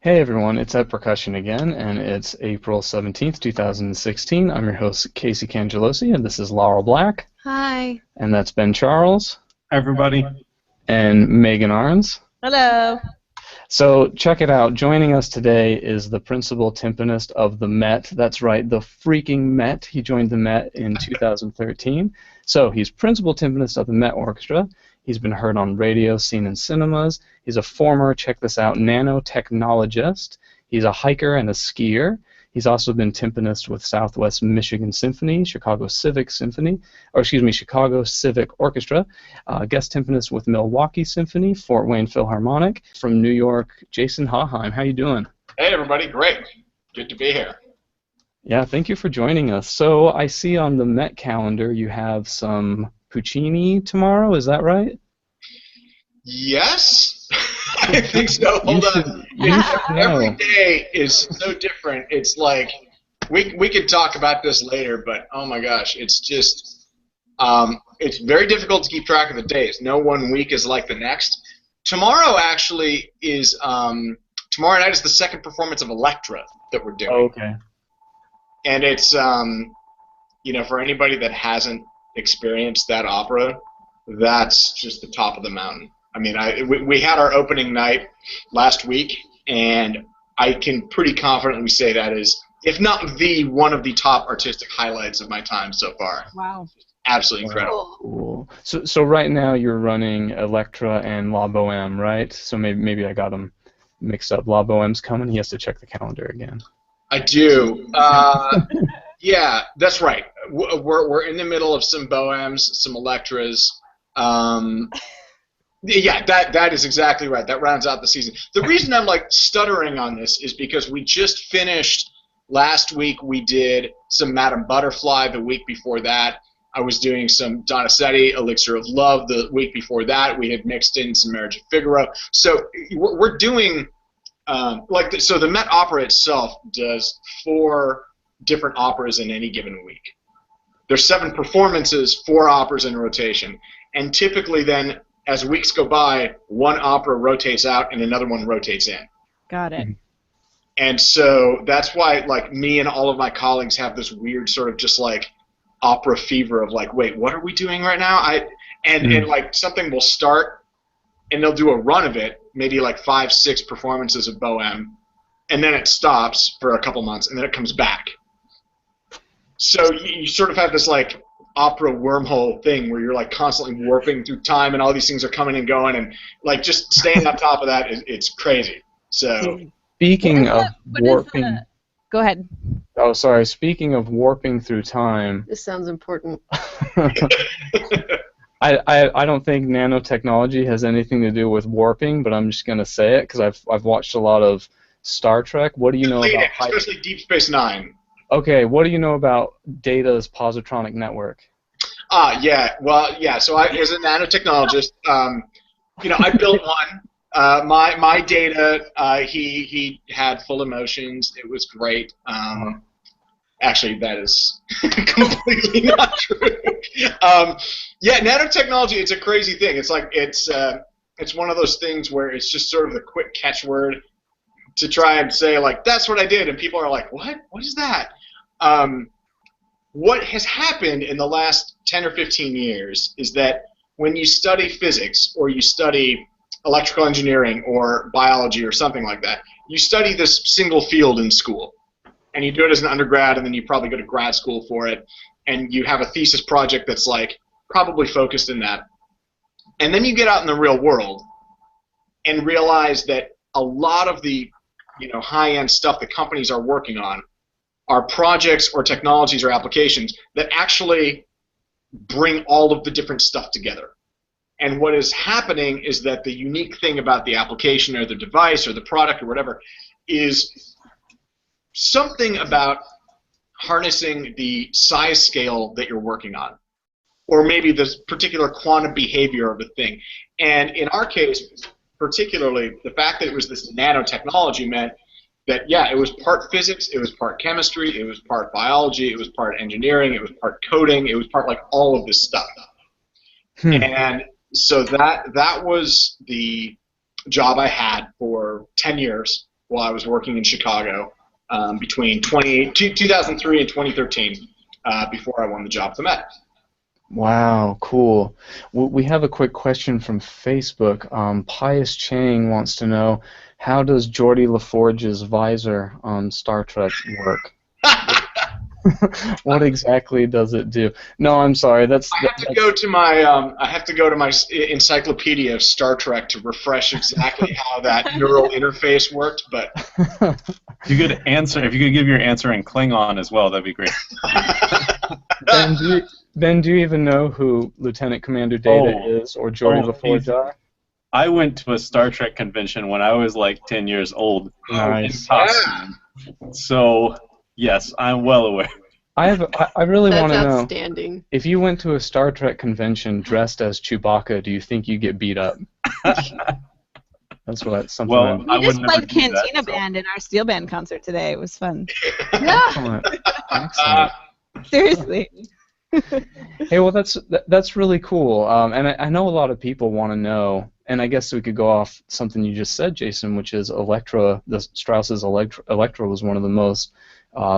Hey everyone, it's Ed Percussion again, and it's April 17th, 2016. I'm your host, Casey Cangelosi, and this is Laurel Black. Hi. And that's Ben Charles. Everybody. And Megan Arns. Hello. So check it out. Joining us today is the principal timpanist of the Met. That's right, the freaking Met. He joined the Met in 2013. So he's principal timpanist of the Met Orchestra. He's been heard on radio, seen in cinemas. He's a former, check this out, nanotechnologist. He's a hiker and a skier. He's also been timpanist with Southwest Michigan Symphony, Chicago Civic Orchestra, guest timpanist with Milwaukee Symphony, Fort Wayne Philharmonic. From New York, Jason Haaheim. How you doing? Hey everybody, great. Good to be here. Yeah, thank you for joining us. So I see on the Met calendar you have some Puccini tomorrow, is that right? Yes, I think so. Hold on. Every day is so different. It's like we could talk about this later, but oh my gosh, it's just it's very difficult to keep track of the days. No one week is like the next. Tomorrow actually is tomorrow night is the second performance of Elektra that we're doing. Oh, okay. And it's you know, for anybody that hasn't experienced that opera, that's just the top of the mountain. I mean, we had our opening night last week, and I can pretty confidently say that is, if not the one of the top artistic highlights of my time so far. Wow. Absolutely incredible. Cool. So right now you're running Elektra and La Boheme, right? So maybe I got them mixed up. La Boheme's coming. He has to check the calendar again. I do. Yeah, that's right. We're in the middle of some Bohemes, some Elektras. Yeah, that is exactly right. That rounds out the season. The reason I'm like stuttering on this is because we just finished last week. We did some Madame Butterfly the week before that. I was doing some Donizetti, Elixir of Love the week before that. We had mixed in some Marriage of Figaro. So we're doing so the Met Opera itself does 4 different operas in any given week. There's 7 performances, 4 operas in rotation, and typically then, as weeks go by, one opera rotates out and another one rotates in. Got it. And so that's why, like, me and all of my colleagues have this weird sort of just like opera fever of like, wait, what are we doing right now? And like something will start, and they'll do a run of it, maybe like 5, 6 performances of Bohème, and then it stops for a couple months, and then it comes back. So you sort of have this like opera wormhole thing where you're like constantly warping through time, and all these things are coming and going, and like just staying on top of that it's crazy. So speaking of warping, go ahead. Oh, sorry. Speaking of warping through time, This sounds important. I don't think nanotechnology has anything to do with warping, but I'm just gonna say it because I've watched a lot of Star Trek. What do you know about especially Deep Space Nine? Okay, what do you know about Data's positronic network? Yeah. Well, yeah. So as a nanotechnologist, you know, I built one. My Data, he had full emotions. It was great. Actually, that is completely not true. Yeah, nanotechnology. It's a crazy thing. It's like it's one of those things where it's just sort of the quick catchword to try and say like that's what I did, and people are like, what? What is that? What has happened in the last 10 or 15 years is that when you study physics or you study electrical engineering or biology or something like that, you study this single field in school. And you do it as an undergrad, and then you probably go to grad school for it, and you have a thesis project that's like probably focused in that. And then you get out in the real world and realize that a lot of the high-end stuff that companies are working on are projects or technologies or applications that actually bring all of the different stuff together. And what is happening is that the unique thing about the application or the device or the product or whatever is something about harnessing the size scale that you're working on, or maybe this particular quantum behavior of a thing. And in our case, particularly, the fact that it was this nanotechnology meant that, yeah, it was part physics, it was part chemistry, it was part biology, it was part engineering, it was part coding, it was part like all of this stuff. And so that was the job I had for 10 years while I was working in Chicago between 2003 and 2013 before I won the job at the Met. Wow, cool. We have a quick question from Facebook. Pius Chang wants to know, how does Geordie LaForge's visor on Star Trek work? What exactly does it do? No, I'm sorry. I have to go to my encyclopedia of Star Trek to refresh exactly how that neural interface worked. But you could answer if you could give your answer in Klingon as well. That'd be great. Ben, do you even know who Lieutenant Commander Data is, or Geordie LaForge are? I went to a Star Trek convention when I was like 10 years old. Nice. In costume. So, yes, I'm well aware. I really want to know, That's outstanding. if you went to a Star Trek convention dressed as Chewbacca, do you think you get beat up? That's something. Well, I We just would never played do that, Cantina Band in our steel band concert today. It was fun. Excellent. Excellent. Seriously. Hey, well, that's really cool, and I know a lot of people want to know, and I guess we could go off something you just said, Jason, which is Elektra. The Strauss's Elektra was one of the most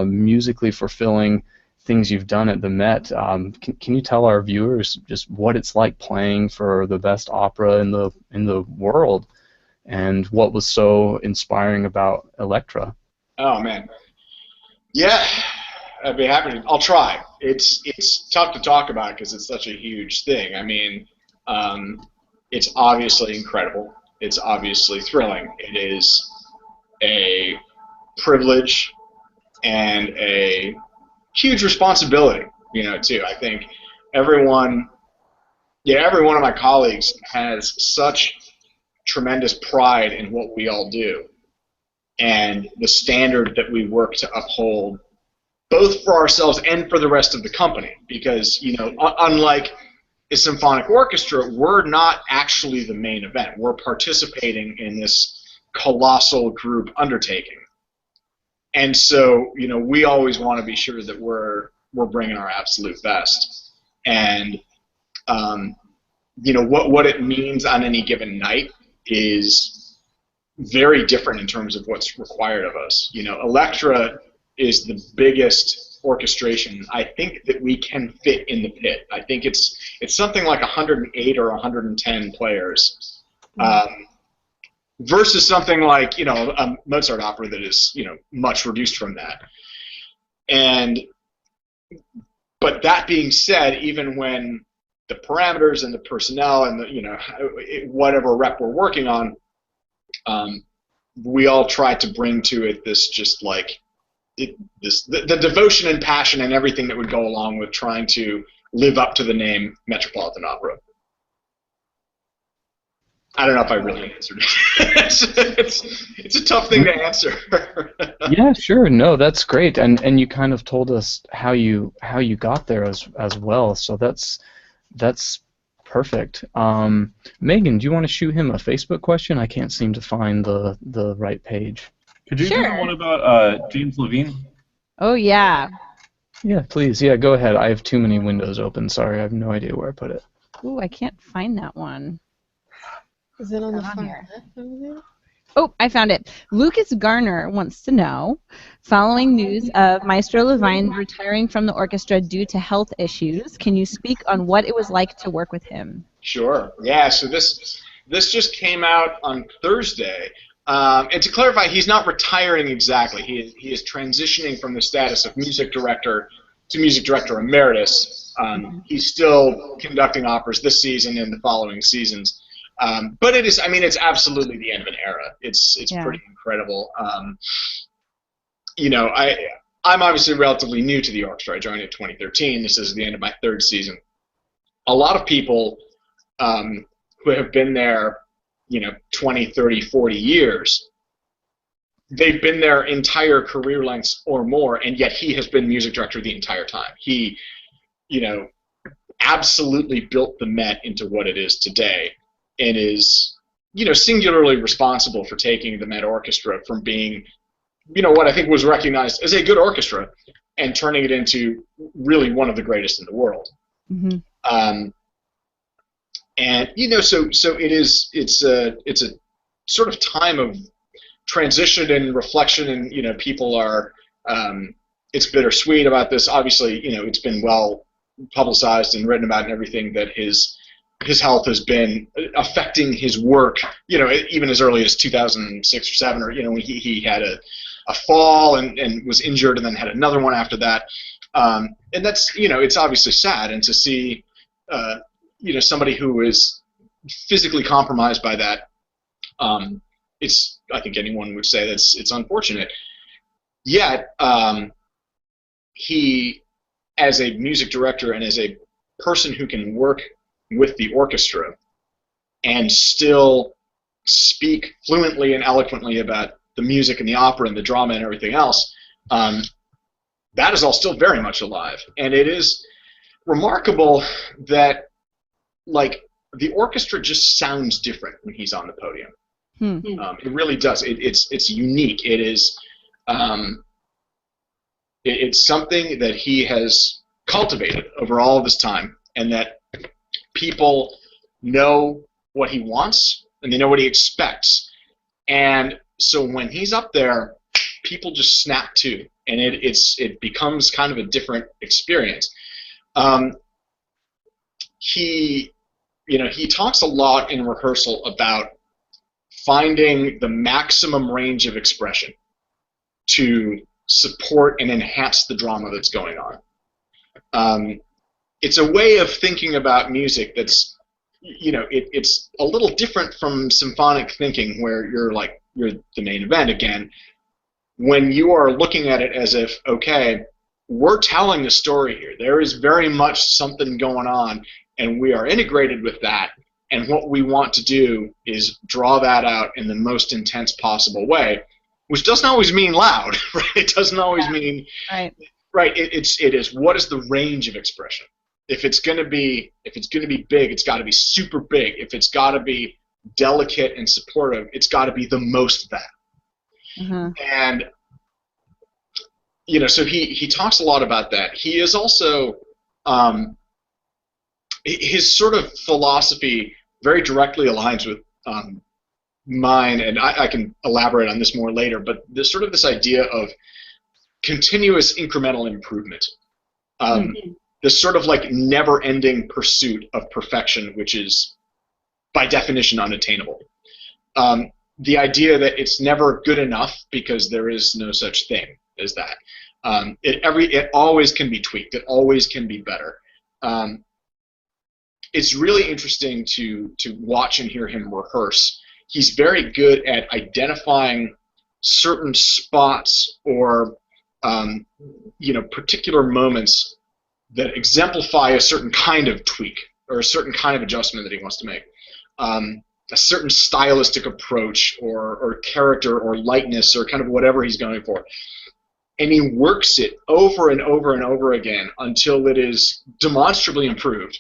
musically fulfilling things you've done at the Met. Can you tell our viewers just what it's like playing for the best opera in the world, and what was so inspiring about Elektra? Oh man, yeah. I'd be happy to. I'll try. It's tough to talk about because it's such a huge thing. I mean, it's obviously incredible. It's obviously thrilling. It is a privilege and a huge responsibility, too. I think every one of my colleagues has such tremendous pride in what we all do and the standard that we work to uphold, both for ourselves and for the rest of the company, because, unlike a symphonic orchestra, we're not actually the main event. We're participating in this colossal group undertaking. And so, we always want to be sure that we're bringing our absolute best. And, what it means on any given night is very different in terms of what's required of us. Elektra is the biggest orchestration I think that we can fit in the pit. I think it's something like 108 or 110 players, versus something like a Mozart opera that is much reduced from that. But that being said, even when the parameters and the personnel and the whatever rep we're working on, we all try to bring to it this just like the devotion and passion and everything that would go along with trying to live up to the name Metropolitan Opera. I don't know if I really answered it. it's a tough thing to answer. Yeah, sure. No, that's great, and you kind of told us how you got there as well. So that's perfect. Megan, do you want to shoot him a Facebook question? I can't seem to find the right page. Could you do the one about James Levine? Oh, yeah. Yeah, please. Yeah, go ahead. I have too many windows open. Sorry, I have no idea where I put it. Ooh, I can't find that one. Is it on the Not front here. left over there? Oh, I found it. Lucas Garner wants to know, following news of Maestro Levine retiring from the orchestra due to health issues, can you speak on what it was like to work with him? Sure. Yeah, so this just came out on Thursday. And to clarify, he's not retiring exactly. He is transitioning from the status of music director to music director emeritus. He's still conducting operas this season and the following seasons. But it is, it's absolutely the end of an era. It's pretty incredible. I'm obviously relatively new to the orchestra. I joined in 2013. This is the end of my third season. A lot of people who have been there 20, 30, 40 years, they've been their entire career lengths or more, and yet he has been music director the entire time. He, absolutely built the Met into what it is today, and is, singularly responsible for taking the Met Orchestra from being, what I think was recognized as a good orchestra, and turning it into really one of the greatest in the world. Mm-hmm. And so it's a sort of time of transition and reflection, and people are. It's bittersweet about this. Obviously, it's been well publicized and written about and everything that his health has been affecting his work. Even as early as 2006 or 7, or when he had a fall and was injured, and then had another one after that. And that's it's obviously sad, and to see somebody who is physically compromised by that, I think anyone would say it's unfortunate. Yet he, as a music director and as a person who can work with the orchestra and still speak fluently and eloquently about the music and the opera and the drama and everything else, that is all still very much alive. And it is remarkable that, the orchestra just sounds different when he's on the podium. It really does. It's unique. It is. It's something that he has cultivated over all of this time, and that people know what he wants and they know what he expects. And so when he's up there, people just snap to, and it becomes kind of a different experience. He talks a lot in rehearsal about finding the maximum range of expression to support and enhance the drama that's going on. It's a way of thinking about music that's, it's a little different from symphonic thinking, where you're the main event again. When you are looking at it as if, okay, we're telling a story here. There is very much something going on, and we are integrated with that. And what we want to do is draw that out in the most intense possible way, which doesn't always mean loud, right? It doesn't always mean right. It is what is the range of expression? If it's gonna be big, it's got to be super big. If it's got to be delicate and supportive, it's got to be the most of that. And so he talks a lot about that. He is also his sort of philosophy very directly aligns with mine, and I can elaborate on this more later, but there's sort of this idea of continuous incremental improvement. This sort of never-ending pursuit of perfection, which is by definition unattainable. The idea that it's never good enough, because there is no such thing as that. It always can be tweaked. It always can be better. It's really interesting to watch and hear him rehearse. He's very good at identifying certain spots or particular moments that exemplify a certain kind of tweak or a certain kind of adjustment that he wants to make. A certain stylistic approach or character or lightness or kind of whatever he's going for. And he works it over and over and over again until it is demonstrably improved.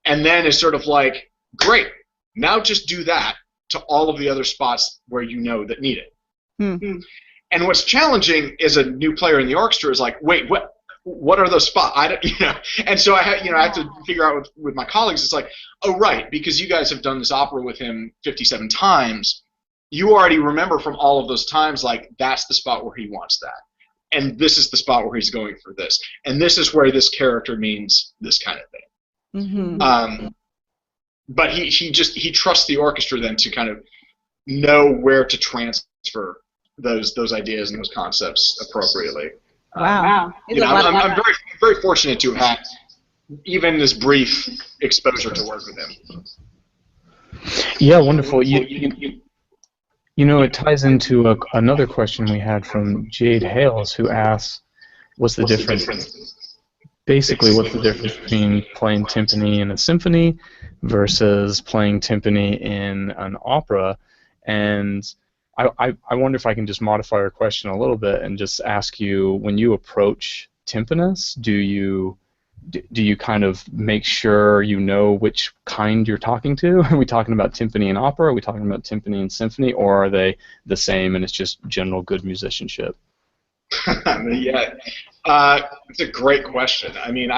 And then it's sort of like, great, now just do that to all of the other spots where that need it. And what's challenging as a new player in the orchestra is wait, what are those spots? And so I have to figure out with my colleagues. It's oh right, because you guys have done this opera with him 57 times, you already remember from all of those times that's the spot where he wants that, and this is the spot where he's going for this, and this is where this character means this kind of thing. But he trusts the orchestra then to kind of know where to transfer those ideas and those concepts appropriately. Wow. I'm very, very fortunate to have had even this brief exposure to work with him. Yeah, wonderful. It ties into another question we had from Jade Hails, who asks, what's the difference? Basically, what's the difference between playing timpani in a symphony versus playing timpani in an opera? And I wonder if I can just modify our question a little bit and just ask you, when you approach timpanists, do you kind of make sure you know which kind you're talking to? Are we talking about timpani and opera? Are we talking about timpani and symphony? Or are they the same and it's just general good musicianship? Yeah, it's a great question. I mean,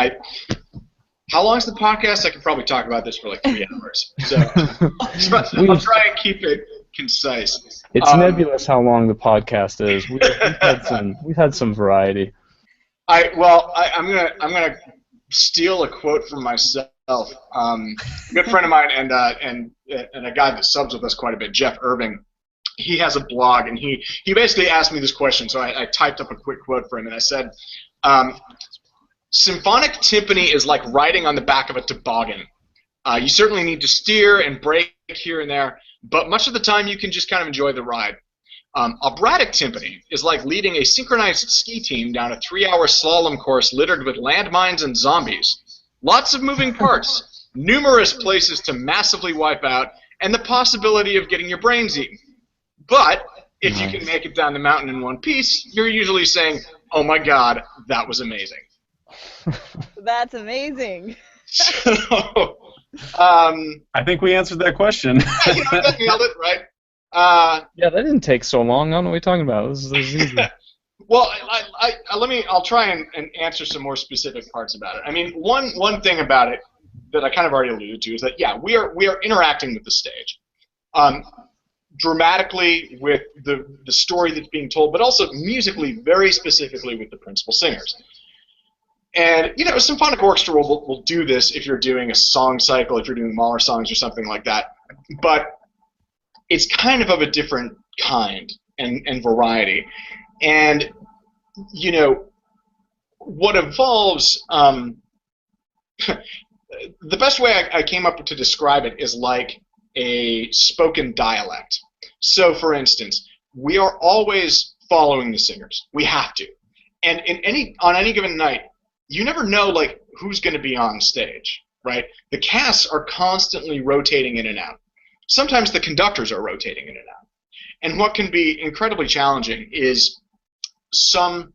how long is the podcast? I could probably talk about this for 3 hours. So I'll try and keep it concise. It's nebulous how long the podcast is. We've had some variety. I'm gonna steal a quote from myself. A good friend of mine and a guy that subs with us quite a bit, Jeff Irving. He has a blog, and he basically asked me this question, so I typed up a quick quote for him, and I said, symphonic timpani is like riding on the back of a toboggan. You certainly need to steer and brake here and there, but much of the time you can just kind of enjoy the ride. Operatic timpani is like leading a synchronized ski team down a 3-hour slalom course littered with landmines and zombies. Lots of moving parts, numerous places to massively wipe out, and the possibility of getting your brains eaten. But if you can make it down the mountain in one piece, you're usually saying, oh my god, that was amazing. That's amazing. So, I think we answered that question. that nailed it, right? Yeah, that didn't take so long. I don't know what you're talking about. This is easy. Well, I'll try and answer some more specific parts about it. I mean, one thing about it that I kind of already alluded to is that, yeah, we are interacting with the stage. Dramatically with the story that's being told, but also musically, very specifically with the principal singers. And, you know, a symphonic orchestra will do this if you're doing a song cycle, if you're doing Mahler songs or something like that. But it's kind of a different kind and variety. And, you know, what evolves, the best way I came up with to describe it is like a spoken dialect. So, for instance, we are always following the singers. We have to. And on any given night, you never know like who's going to be on stage, right? The casts are constantly rotating in and out. Sometimes the conductors are rotating in and out. And what can be incredibly challenging is some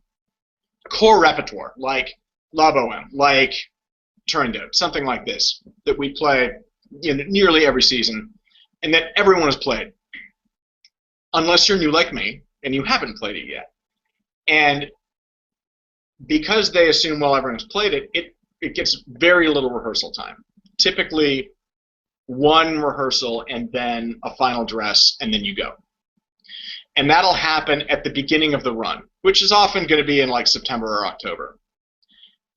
core repertoire, like La Boheme, like Turandot, something like this, that we play nearly every season, and that everyone has played, unless you're new like me and you haven't played it yet. And because they assume, well, everyone's played it, it gets very little rehearsal time. Typically, one rehearsal and then a final dress, and then you go. And that'll happen at the beginning of the run, which is often going to be in like September or October.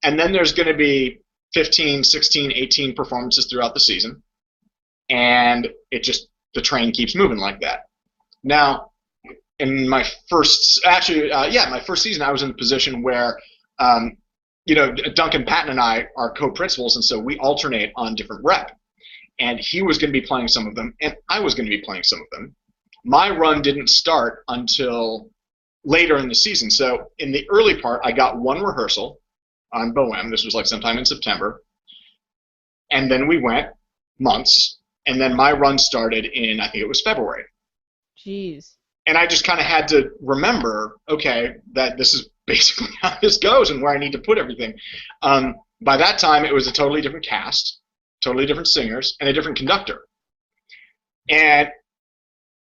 And then there's going to be 15, 16, 18 performances throughout the season. And the train keeps moving like that. Now, in my first, my first season, I was in a position where, Duncan Patton and I are co-principals, and so we alternate on different rep. And he was going to be playing some of them, and I was going to be playing some of them. My run didn't start until later in the season. So in the early part, I got one rehearsal on Boheme. This was like sometime in September. And then we went months, and then my run started in, I think it was February. Jeez. And I just kind of had to remember, okay, that this is basically how this goes and where I need to put everything. By that time, it was a totally different cast, totally different singers, and a different conductor. And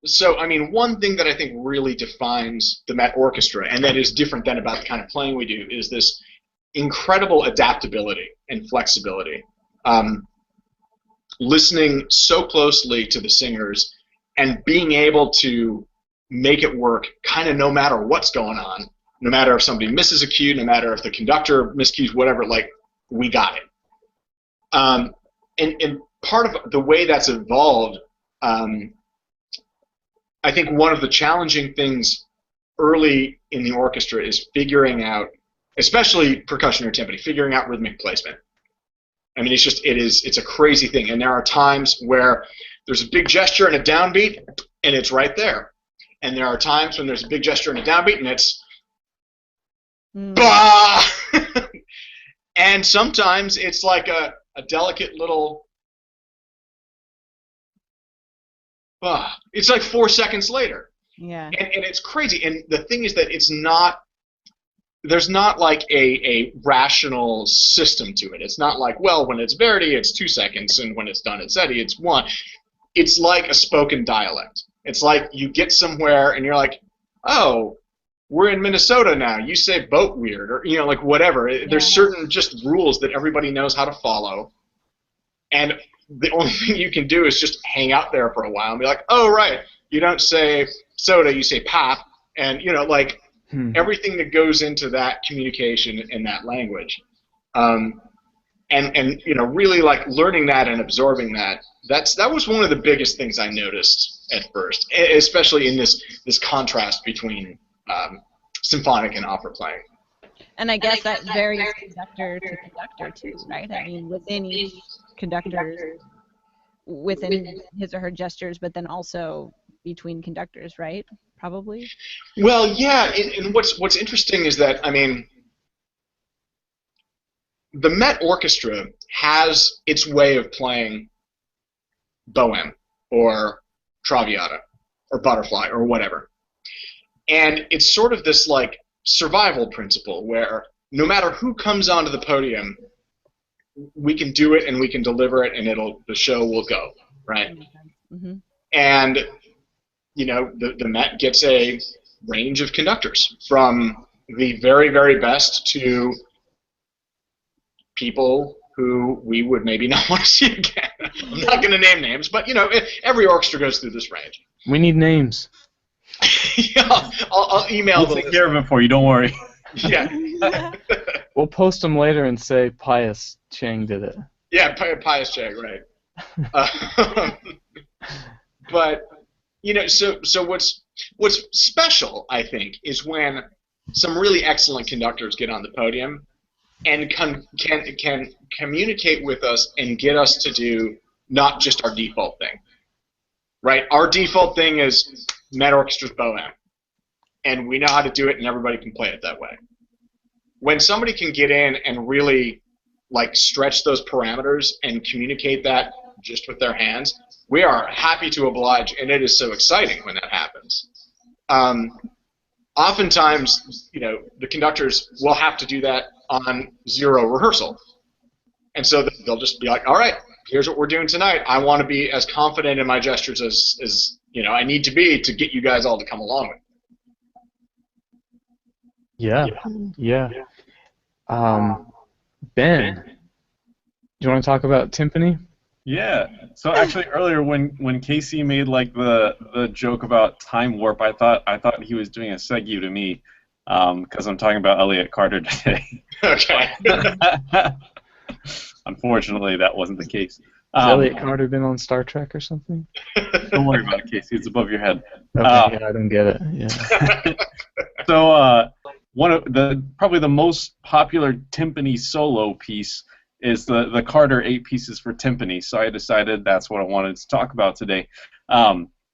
so, I mean, one thing that I think really defines the Met Orchestra, and that is different than about the kind of playing we do, is this incredible adaptability and flexibility. Listening so closely to the singers and being able to make it work kind of no matter what's going on, no matter if somebody misses a cue, no matter if the conductor miscues, whatever, like, we got it. And part of the way that's evolved, I think one of the challenging things early in the orchestra is figuring out, especially percussion or timpani, figuring out rhythmic placement. I mean, it's a crazy thing. And there are times where there's a big gesture and a downbeat, and it's right there. And there are times when there's a big gesture and a downbeat, and it's bah! And sometimes it's like a delicate little bah. It's like 4 seconds later. Yeah. And it's crazy. And the thing is that there's not like a rational system to it. It's not like, well, when it's Verdi, it's 2 seconds, and when it's Donizetti, it's 1. It's like a spoken dialect. It's like you get somewhere and you're like, oh, we're in Minnesota now. You say boat weird, or like whatever. Yeah. There's certain just rules that everybody knows how to follow, and the only thing you can do is just hang out there for a while and be like, oh right, You don't say soda, you say pop, and like everything that goes into that communication in that language. And really like learning that and absorbing that. That was one of the biggest things I noticed at first, especially in this contrast between symphonic and opera playing. And I guess that varies conductor to conductor too, right? I mean, within each conductor, within his or her gestures, but then also between conductors, right? Probably. Well, yeah. And what's interesting is that, I mean, the Met Orchestra has its way of playing Bohème or Traviata or Butterfly or whatever. And it's sort of this like survival principle where no matter who comes onto the podium, we can do it and we can deliver it and the show will go, right? Mm-hmm. And the Met gets a range of conductors from the very, very best to people who we would maybe not want to see again. I'm not going to name names, but every orchestra goes through this range. We need names. Yeah, I'll email We'll take care of it for you. Don't worry. Yeah. We'll post them later and say Pius Chang did it. Yeah, Pius Chang, right? But so what's special, I think, is when some really excellent conductors get on the podium and can communicate with us and get us to do not just our default thing, right? Our default thing is Met Orchestra's Bohème, and we know how to do it, and everybody can play it that way. When somebody can get in and really like stretch those parameters and communicate that just with their hands, we are happy to oblige, and it is so exciting when that happens. Oftentimes, the conductors will have to do that on zero rehearsal. And so they'll just be like, all right, here's what we're doing tonight. I want to be as confident in my gestures as I need to be to get you guys all to come along with me. Yeah. Ben, do you want to talk about timpani? Yeah. So actually, earlier when Casey made like the joke about time warp, I thought he was doing a segue to me, because I'm talking about Elliott Carter today. Okay. Unfortunately, that wasn't the case. Has Elliott Carter been on Star Trek or something? Don't worry about it, Casey. It's above your head. Okay, yeah, I don't get it. Yeah. So one of probably the most popular timpani solo piece is the Carter 8 pieces for timpani. So I decided that's what I wanted to talk about today.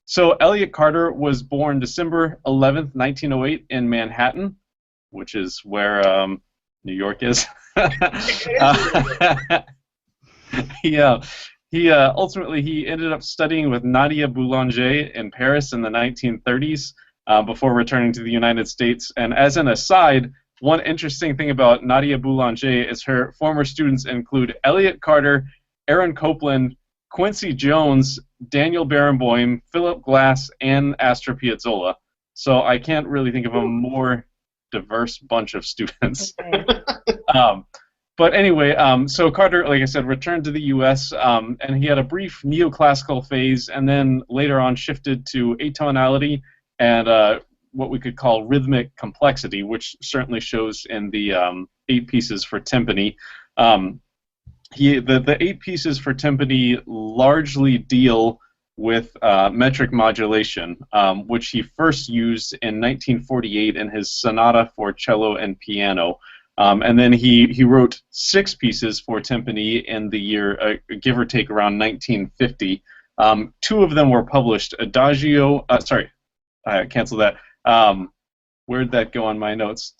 So Elliott Carter was born December 11th, 1908 in Manhattan, which is where New York is. Ultimately he ended up studying with Nadia Boulanger in Paris in the 1930s before returning to the United States. And as an aside, one interesting thing about Nadia Boulanger is her former students include Elliott Carter, Aaron Copland, Quincy Jones, Daniel Barenboim, Philip Glass, and Astor Piazzolla. So I can't really think of a more diverse bunch of students. But anyway, so Carter, like I said, returned to the U.S., and he had a brief neoclassical phase, and then later on shifted to atonality and what we could call rhythmic complexity, which certainly shows in the 8 pieces for timpani. The 8 pieces for timpani largely deal with metric modulation, which he first used in 1948 in his Sonata for Cello and Piano. And then he wrote 6 pieces for timpani in the year, give or take, around 1950. 2 of them were published. Adagio, cancel that. Where'd that go on my notes?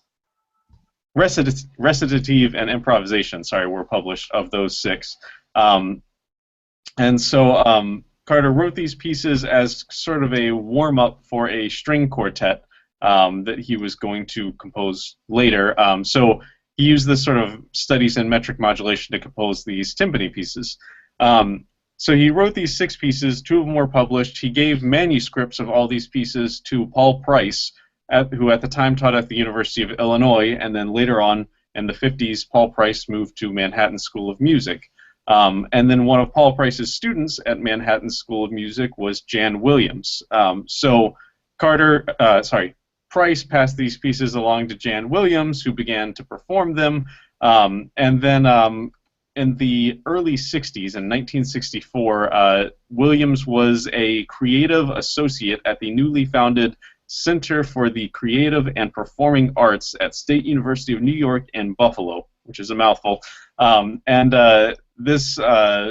Recitative and Improvisation, were published of those 6. And so Carter wrote these pieces as sort of a warm-up for a string quartet that he was going to compose later. So he used this sort of studies in metric modulation to compose these timpani pieces. So he wrote these 6 pieces, 2 of them were published. He gave manuscripts of all these pieces to Paul Price, who at the time taught at the University of Illinois, and then later on in the 50s, Paul Price moved to Manhattan School of Music. And then one of Paul Price's students at Manhattan School of Music was Jan Williams. So Price passed these pieces along to Jan Williams, who began to perform them. And then in the early 60s, in 1964, Williams was a creative associate at the newly founded Center for the Creative and Performing Arts at State University of New York in Buffalo, which is a mouthful. This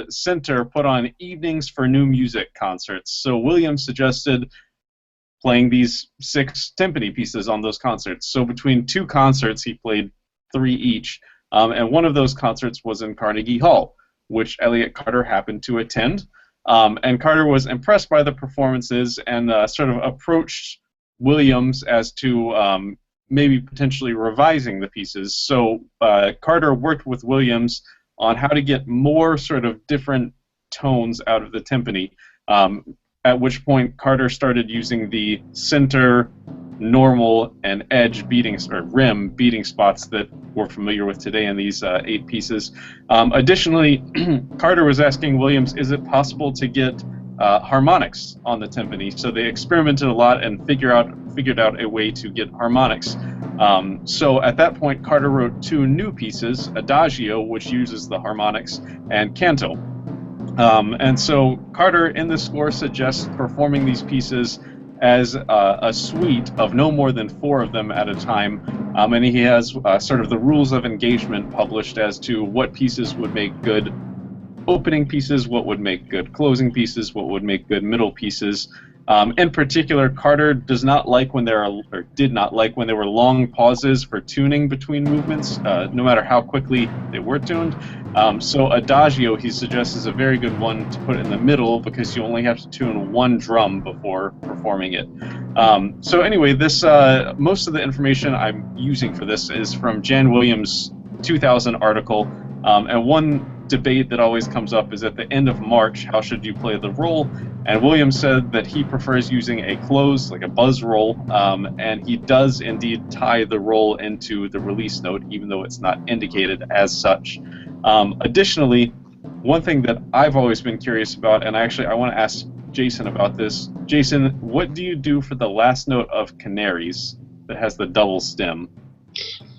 center put on evenings for new music concerts. So Williams suggested playing these 6 timpani pieces on those concerts. So between 2 concerts, he played 3 each. And one of those concerts was in Carnegie Hall, which Elliott Carter happened to attend. And Carter was impressed by the performances and sort of approached Williams as to maybe potentially revising the pieces. So Carter worked with Williams on how to get more sort of different tones out of the timpani, at which point Carter started using the center, normal, and edge beating, or rim beating spots that we're familiar with today in these 8 pieces. Additionally, Carter was asking Williams, is it possible to get harmonics on the timpani? So they experimented a lot and figured out a way to get harmonics. So at that point, Carter wrote 2 new pieces, Adagio, which uses the harmonics, and Canto. And so Carter in the score suggests performing these pieces as a suite of no more than 4 of them at a time, and he has sort of the rules of engagement published as to what pieces would make good opening pieces, what would make good closing pieces, what would make good middle pieces. In particular, Carter does not like when there are, or did not like when there were long pauses for tuning between movements, no matter how quickly they were tuned. So Adagio, he suggests, is a very good one to put in the middle because you only have to tune 1 drum before performing it. So anyway, this most of the information I'm using for this is from Jan Williams' 2000 article, and one debate that always comes up is at the end of March, how should you play the roll? And Williams said that he prefers using a close, like a buzz roll, and he does indeed tie the roll into the release note, even though it's not indicated as such. Additionally, one thing that I've always been curious about, and actually I want to ask Jason about this. Jason, what do you do for the last note of Canaries that has the double stem?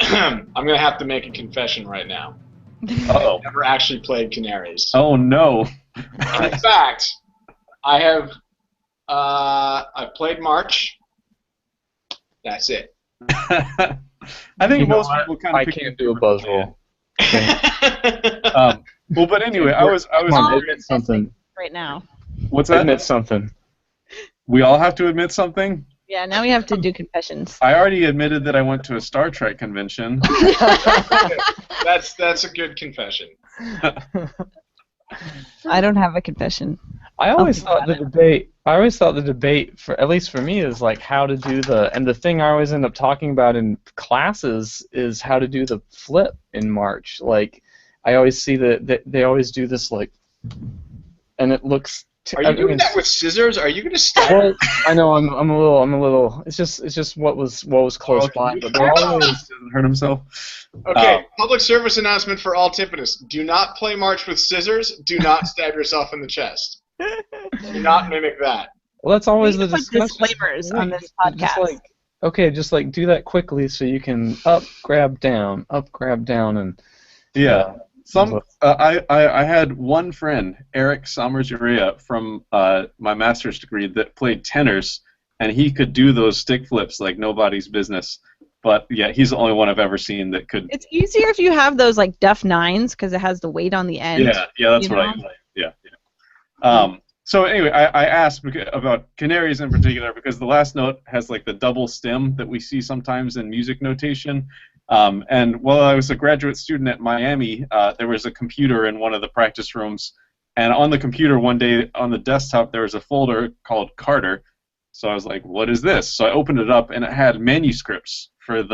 I'm going to have to make a confession right now. Uh-oh. I've never actually played Canaries. Oh, no. In fact, I have I've played March. That's it. I think most people kind of I can't do a buzz roll. Well, but anyway, I was admit something. Right now. What's that? Admit something. We all have to admit something? Yeah, now we have to do confessions. I already admitted that I went to a Star Trek convention. That's a good confession. I don't have a confession. I always thought the debate for, at least for me, is like how to do the thing I always end up talking about in classes is how to do the flip in March. Like I always see that they always do this like, and it looks. Are you doing that with scissors? Are you going to stab? Well, I know I'm a little. It's just what was close by, but they're always doesn't hurt himself. Okay, public service announcement for all timpanists: do not play March with scissors. Do not stab yourself in the chest. Do not mimic that. Well, that's always We the need to put discussion. disclaimers on this podcast. Just like do that quickly so you can up, grab, down, and Yeah. I had one friend, Eric Somers-Urea, from my master's degree that played tenors, and he could do those stick flips like nobody's business. But yeah, he's the only one I've ever seen that could. It's easier if you have those like Duff 9s because it has the weight on the end. Yeah, that's what I like. Yeah. So anyway, I asked about Canaries in particular because the last note has like the double stem that we see sometimes in music notation. And while I was a graduate student at Miami, there was a computer in one of the practice rooms, and on the computer one day on the desktop there was a folder called Carter. So I was like, "What is this?" So I opened it up, and it had manuscripts for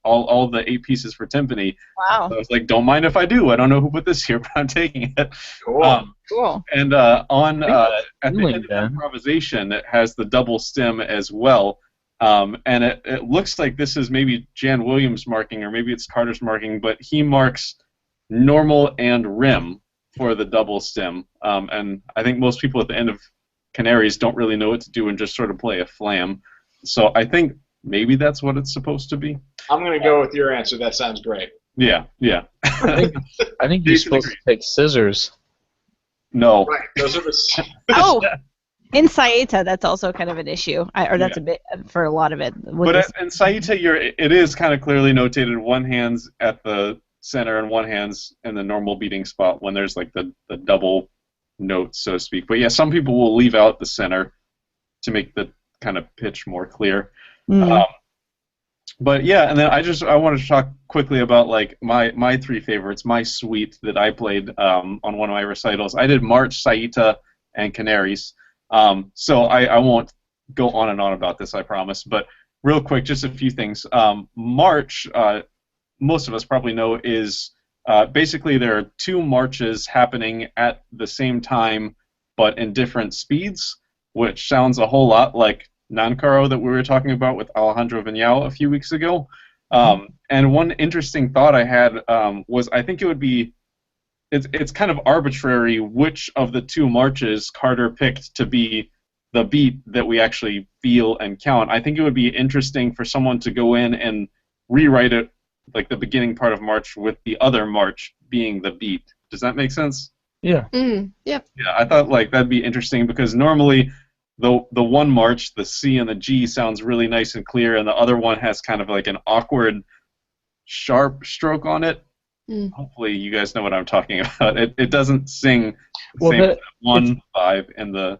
all the 8 pieces for timpani. Wow. So I was like, "Don't mind if I do. I don't know who put this here, but I'm taking it." Cool. Cool. And at the end of then. improvisation, it has the double stem as well. And it looks like this is maybe Jan Williams marking, or maybe it's Carter's marking, but he marks normal and rim for the double stem, and I think most people at the end of Canaries don't really know what to do and just sort of play a flam. So I think maybe that's what it's supposed to be. I'm going to go with your answer. That sounds great. Yeah. I think you're supposed to take scissors. No. Right. Those are the. Oh, in Saeta, that's also kind of an issue, or that's a bit for a lot of it. But in Saeta, it is kind of clearly notated. One hand's at the center and one hand's in the normal beating spot when there's like the double notes, so to speak. But yeah, some people will leave out the center to make the kind of pitch more clear. But yeah, and then I wanted to talk quickly about like my three favorites, my suite that I played on one of my recitals. I did March, Saeta, and Canaries. So I won't go on and on about this, I promise. But real quick, just a few things. March, most of us probably know, is basically there are two marches happening at the same time, but in different speeds, which sounds a whole lot like Non-Caro that we were talking about with Alejandro Viñao a few weeks ago. And one interesting thought I had was I think it would be it's kind of arbitrary which of the two marches Carter picked to be the beat that we actually feel and count. I think it would be interesting for someone to go in and rewrite it, like the beginning part of March with the other march being the beat. Does that make sense? Yeah. Yep. Yeah, I thought like that'd be interesting because normally the one march, the C and the G, sounds really nice and clear, and the other one has kind of like an awkward, sharp stroke on it. Hopefully you guys know what I'm talking about. It doesn't sing the same as 1-5 in the...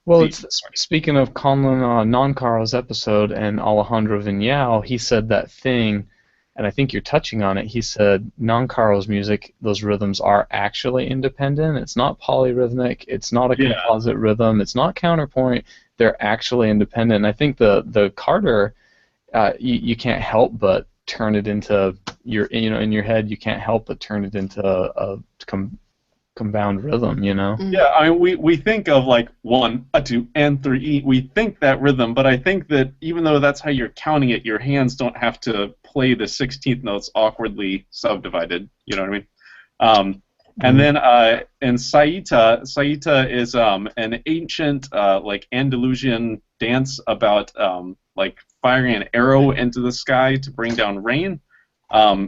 Well, it's, speaking of Conlon Non-Caro's episode and Alejandro Viñao, he said that thing, and I think you're touching on it. He said Non-Caro's music, those rhythms are actually independent. It's not polyrhythmic. It's not a composite rhythm. It's not counterpoint. They're actually independent. And I think the Carter, you can't help but turn it into in your head. You can't help but turn it into a compound rhythm. Yeah, I mean we think of like 1, 2, and 3. We think that rhythm, but I think that even though that's how you're counting it, your hands don't have to play the 16th notes awkwardly subdivided. You know what I mean? And then in Saeta is an ancient like Andalusian dance about like firing an arrow into the sky to bring down rain.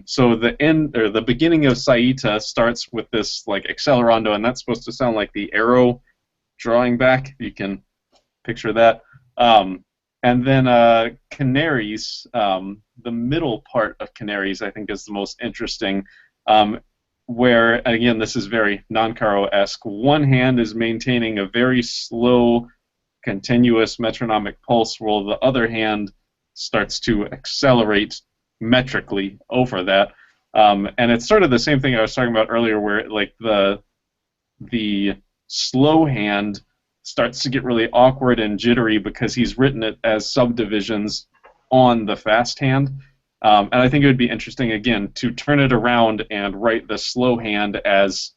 So the beginning of Saeta starts with this like accelerando, and that's supposed to sound like the arrow drawing back. You can picture that. And then Canaries, the middle part of Canaries, I think is the most interesting, where, again, this is very Non-Caro-esque. One hand is maintaining a very slow, continuous metronomic pulse, while the other hand starts to accelerate metrically over that. And it's sort of the same thing I was talking about earlier, where like the slow hand starts to get really awkward and jittery because he's written it as subdivisions on the fast hand. And I think it would be interesting, again, to turn it around and write the slow hand as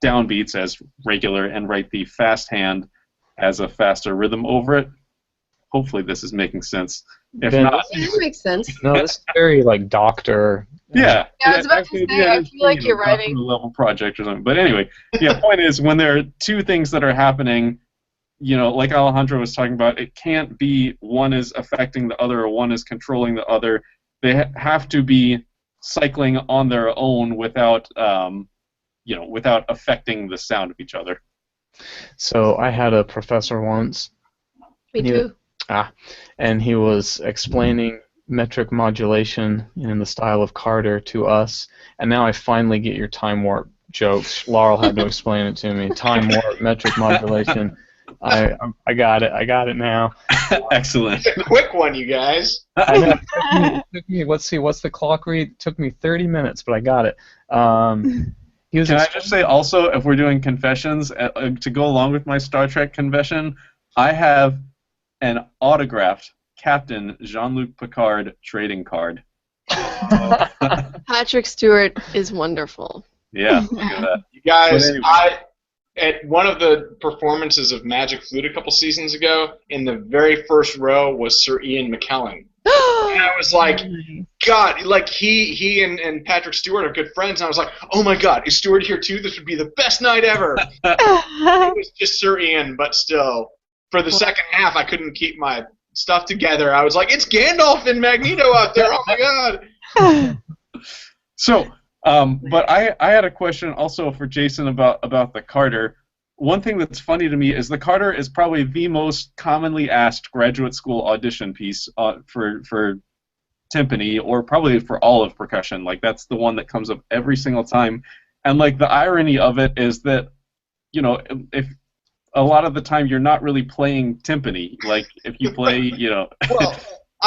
downbeats, as regular, and write the fast hand as a faster rhythm over it. Hopefully this is making sense. If not, That makes sense. No, this is very like Doctor. Yeah. I was about to say, I feel like you're writing a level project or something. But anyway, point is, when there are two things that are happening, like Alejandro was talking about, it can't be one is affecting the other or one is controlling the other. They have to be cycling on their own without, without affecting the sound of each other. So I had a professor once. Me too. And he was explaining metric modulation in the style of Carter to us, and now I finally get your time warp jokes. Laurel had to explain it to me. Time warp, metric modulation. I got it. I got it now. Excellent. It's a quick one, you guys. I know. It took me, let's see, what's the clock read? It took me 30 minutes, but I got it. Can I just say also, if we're doing confessions, to go along with my Star Trek confession, I have an autographed Captain Jean-Luc Picard trading card. Patrick Stewart is wonderful. Yeah, look at that. You guys, But anyway. at one of the performances of Magic Flute a couple seasons ago, in the very first row was Sir Ian McKellen. And I was like, God, like he and Patrick Stewart are good friends, and I was like, oh my God, is Stewart here too? This would be the best night ever. It was just Sir Ian, but still, for the second half, I couldn't keep my stuff together. I was like, it's Gandalf and Magneto out there. Oh my God. So, but I had a question also for Jason about the Carter. One thing that's funny to me is the Carter is probably the most commonly asked graduate school audition piece for timpani, or probably for all of percussion. Like, that's the one that comes up every single time. And like, the irony of it is that, you know, if a lot of the time you're not really playing timpani. Like, if you play, you know,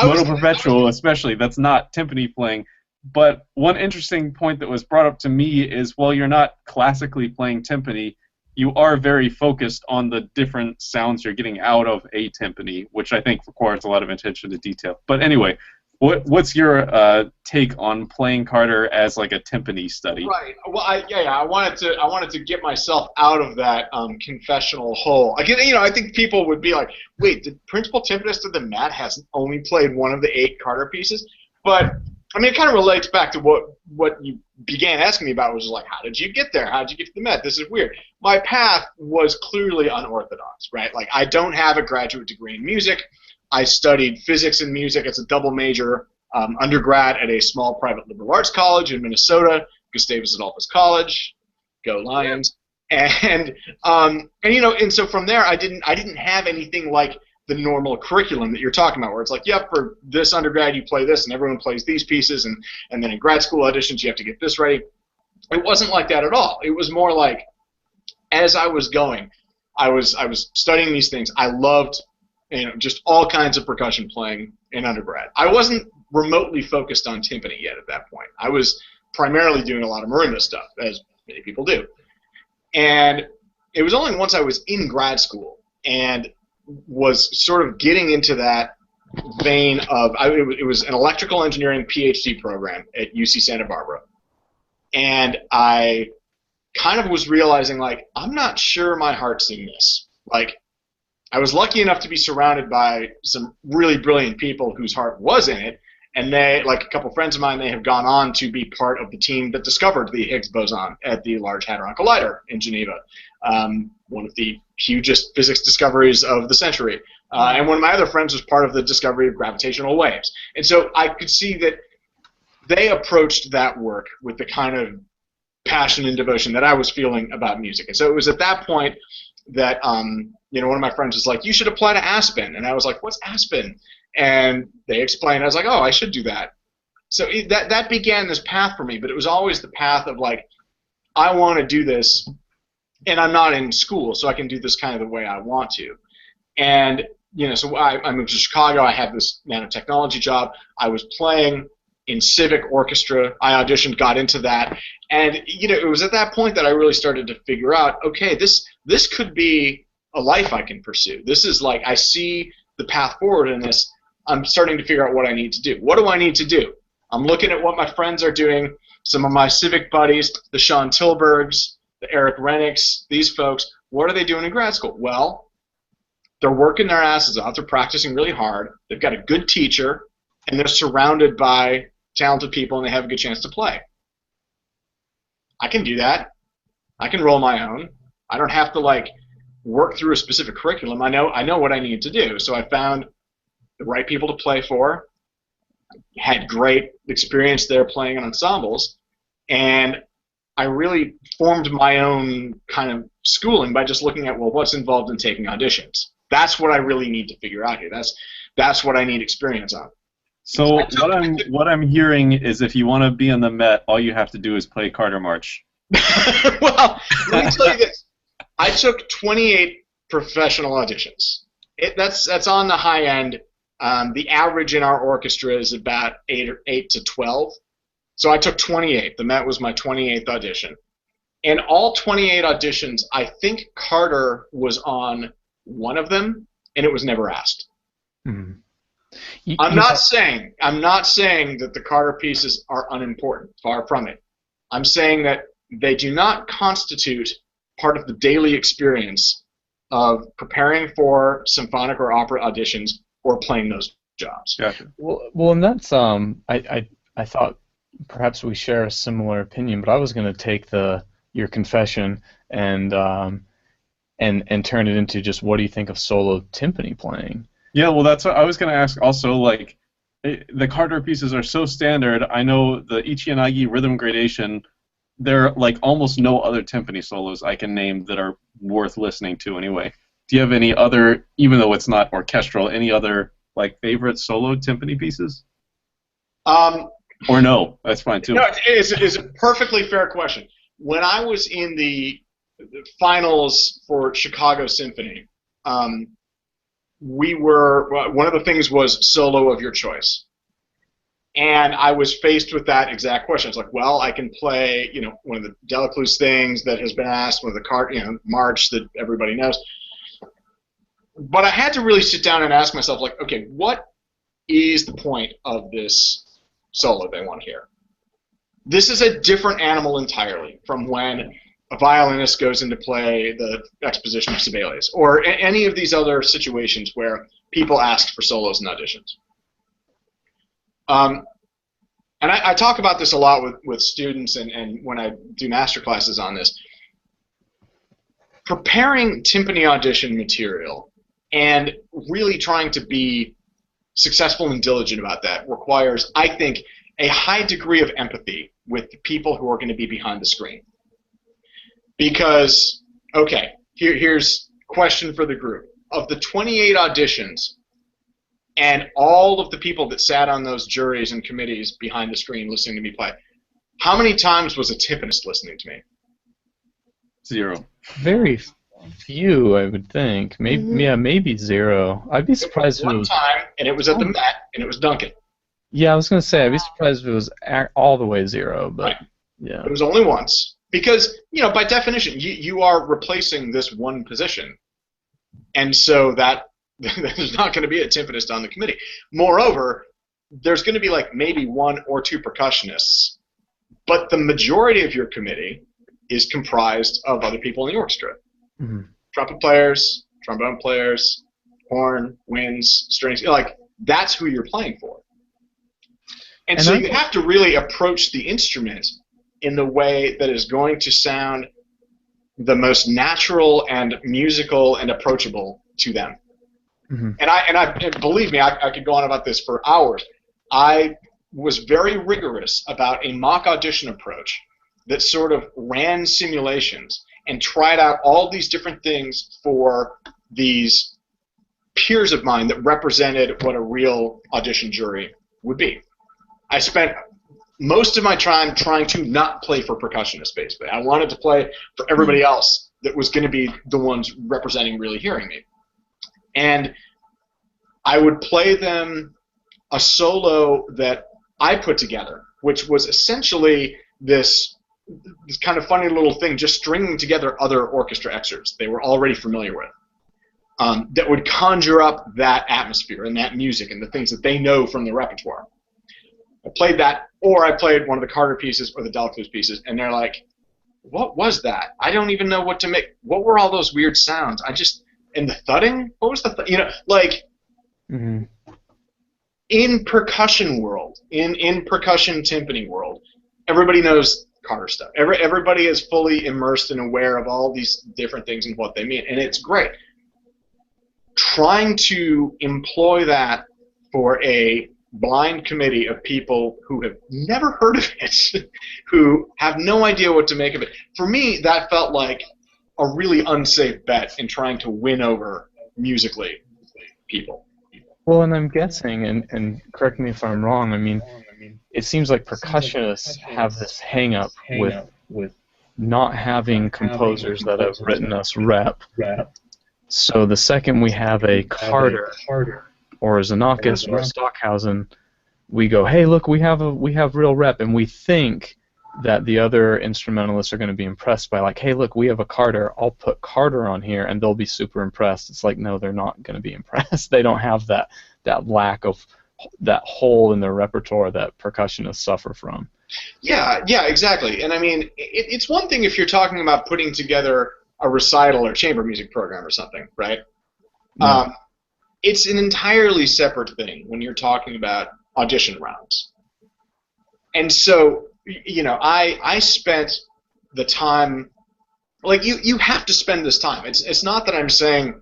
Moto Perpetual especially, that's not timpani playing. But one interesting point that was brought up to me is, while you're not classically playing timpani, you are very focused on the different sounds you're getting out of a timpani, which I think requires a lot of attention to detail. But anyway, what's your take on playing Carter as like a timpani study? Right. Well, I wanted to get myself out of that confessional hole. Again, you know, I think people would be like, wait, the principal timpanist of the Met has only played one of the 8 Carter pieces? But I mean, it kind of relates back to what you began asking me about, which is like, how did you get there? How did you get to the Met? This is weird. My path was clearly unorthodox, right? Like, I don't have a graduate degree in music. I studied physics and music as a double major undergrad at a small private liberal arts college in Minnesota, Gustavus Adolphus College. Go Lions! And you know, and so from there, I didn't have anything like the normal curriculum that you're talking about, where it's like, yeah, for this undergrad you play this, and everyone plays these pieces, and then in grad school auditions you have to get this ready. It wasn't like that at all. It was more like, as I was going, I was studying these things. I loved, you know, just all kinds of percussion playing in undergrad. I wasn't remotely focused on timpani yet at that point. I was primarily doing a lot of marimba stuff, as many people do. And it was only once I was in grad school and was sort of getting into that vein of, it was an electrical engineering PhD program at UC Santa Barbara. And I kind of was realizing, like, I'm not sure my heart's in this. Like, I was lucky enough to be surrounded by some really brilliant people whose heart was in it, and they, like a couple friends of mine, they have gone on to be part of the team that discovered the Higgs boson at the Large Hadron Collider in Geneva, one of the hugest physics discoveries of the century. And one of my other friends was part of the discovery of gravitational waves. And so I could see that they approached that work with the kind of passion and devotion that I was feeling about music. And so it was at that point that you know, one of my friends was like, you should apply to Aspen. And I was like, what's Aspen? And they explained. I was like, oh, I should do that. So that began this path for me, but it was always the path of, like, I want to do this, and I'm not in school, so I can do this kind of the way I want to. And, you know, so I moved to Chicago. I had this nanotechnology job. I was playing in civic orchestra. I auditioned, got into that. And, you know, it was at that point that I really started to figure out, okay, this could be a life I can pursue. This is like, I see the path forward in this. I'm starting to figure out what I need to do. What do I need to do? I'm looking at what my friends are doing, some of my civic buddies, the Sean Tilburgs, the Eric Rennicks, these folks. What are they doing in grad school? Well, they're working their asses off. They're practicing really hard. They've got a good teacher, and they're surrounded by talented people, and they have a good chance to play. I can do that. I can roll my own. I don't have to, like, work through a specific curriculum. I know what I need to do. So I found the right people to play for, had great experience there playing in ensembles, and I really formed my own kind of schooling by just looking at, well, what's involved in taking auditions. That's what I really need to figure out here. That's what I need experience on. So what I'm hearing is, if you want to be in the Met, all you have to do is play Carter March. Well, let me tell you this. I took 28 professional auditions. That's on the high end. The average in our orchestra is about 8 to 12. So I took 28. The Met was my 28th audition. And all 28 auditions, I think Carter was on one of them, and it was never asked. Mm-hmm. I'm not saying that the Carter pieces are unimportant. Far from it. I'm saying that they do not constitute part of the daily experience of preparing for symphonic or opera auditions or playing those jobs. Gotcha. Well, and that's I thought perhaps we share a similar opinion, but I was going to take your confession and turn it into just what do you think of solo timpani playing? Yeah, well, that's what I was going to ask also, like, the Carter pieces are so standard. I know the Ichiyanagi rhythm gradation, there are like almost no other timpani solos I can name that are worth listening to anyway. Do you have any other, even though it's not orchestral, any other like favorite solo timpani pieces? Or no, that's fine too. No, it's a perfectly fair question. When I was in the finals for Chicago Symphony, one of the things was solo of your choice. And I was faced with that exact question. It's like, well, I can play, one of the Delacluse things that has been asked, one of the march that everybody knows. But I had to really sit down and ask myself, like, okay, what is the point of this solo they want to hear? This is a different animal entirely from when a violinist goes into play the Exposition of Sibelius or any of these other situations where people ask for solos and auditions. And I talk about this a lot with students and when I do master classes on this. Preparing timpani audition material and really trying to be successful and diligent about that requires, I think, a high degree of empathy with the people who are going to be behind the screen. Because, okay, here's a question for the group. Of the 28 auditions and all of the people that sat on those juries and committees behind the screen listening to me play, how many times was a timpanist listening to me? 0. Very few, I would think. Maybe, yeah, maybe 0. I'd be surprised if it was one time, and it was at the Met, and it was Duncan. Yeah, I was going to say, I'd be surprised if it was all the way 0, but right. Yeah. It was only once. Because, by definition, you are replacing this one position. And so there's not going to be a timpanist on the committee. Moreover, there's going to be like maybe 1 or 2 percussionists, but the majority of your committee is comprised of other people in the orchestra. Mm-hmm. Trumpet players, trombone players, horn, winds, strings, that's who you're playing for. And so you have to really approach the instrument in the way that is going to sound the most natural and musical and approachable to them. Mm-hmm. And believe me, I could go on about this for hours. I was very rigorous about a mock audition approach that sort of ran simulations and tried out all these different things for these peers of mine that represented what a real audition jury would be. I spent most of my time trying to not play for percussionists, basically. I wanted to play for everybody else that was going to be the ones representing really hearing me. And I would play them a solo that I put together, which was essentially this kind of funny little thing, just stringing together other orchestra excerpts they were already familiar with, that would conjure up that atmosphere and that music and the things that they know from the repertoire. I played that, or I played one of the Carter pieces or the Delacluse pieces, and they're like, what was that? I don't even know what to make. What were all those weird sounds? And the thudding? What was the Mm-hmm. In percussion world, in percussion timpani world, everybody knows Carter stuff. Everybody is fully immersed and aware of all these different things and what they mean, and it's great. Trying to employ that for a blind committee of people who have never heard of it, who have no idea what to make of it, for me, that felt like a really unsafe bet in trying to win over musically people. Well, and I'm guessing, and correct me if I'm wrong, I mean, it seems like percussionists have this hang-up with not having composers that have written us rep. So the second we have a Carter or a Xenakis or a Stockhausen, we go, hey, look, we have real rep, and we think that the other instrumentalists are going to be impressed by, like, hey, look, we have a Carter, I'll put Carter on here, and they'll be super impressed. It's like, no, they're not going to be impressed. They don't have that lack of that hole in their repertoire that percussionists suffer from. Yeah, exactly. And I mean, it's one thing if you're talking about putting together a recital or chamber music program or something, right? Yeah. It's an entirely separate thing when you're talking about audition rounds. And so, I spent the time, like you have to spend this time. It's not that I'm saying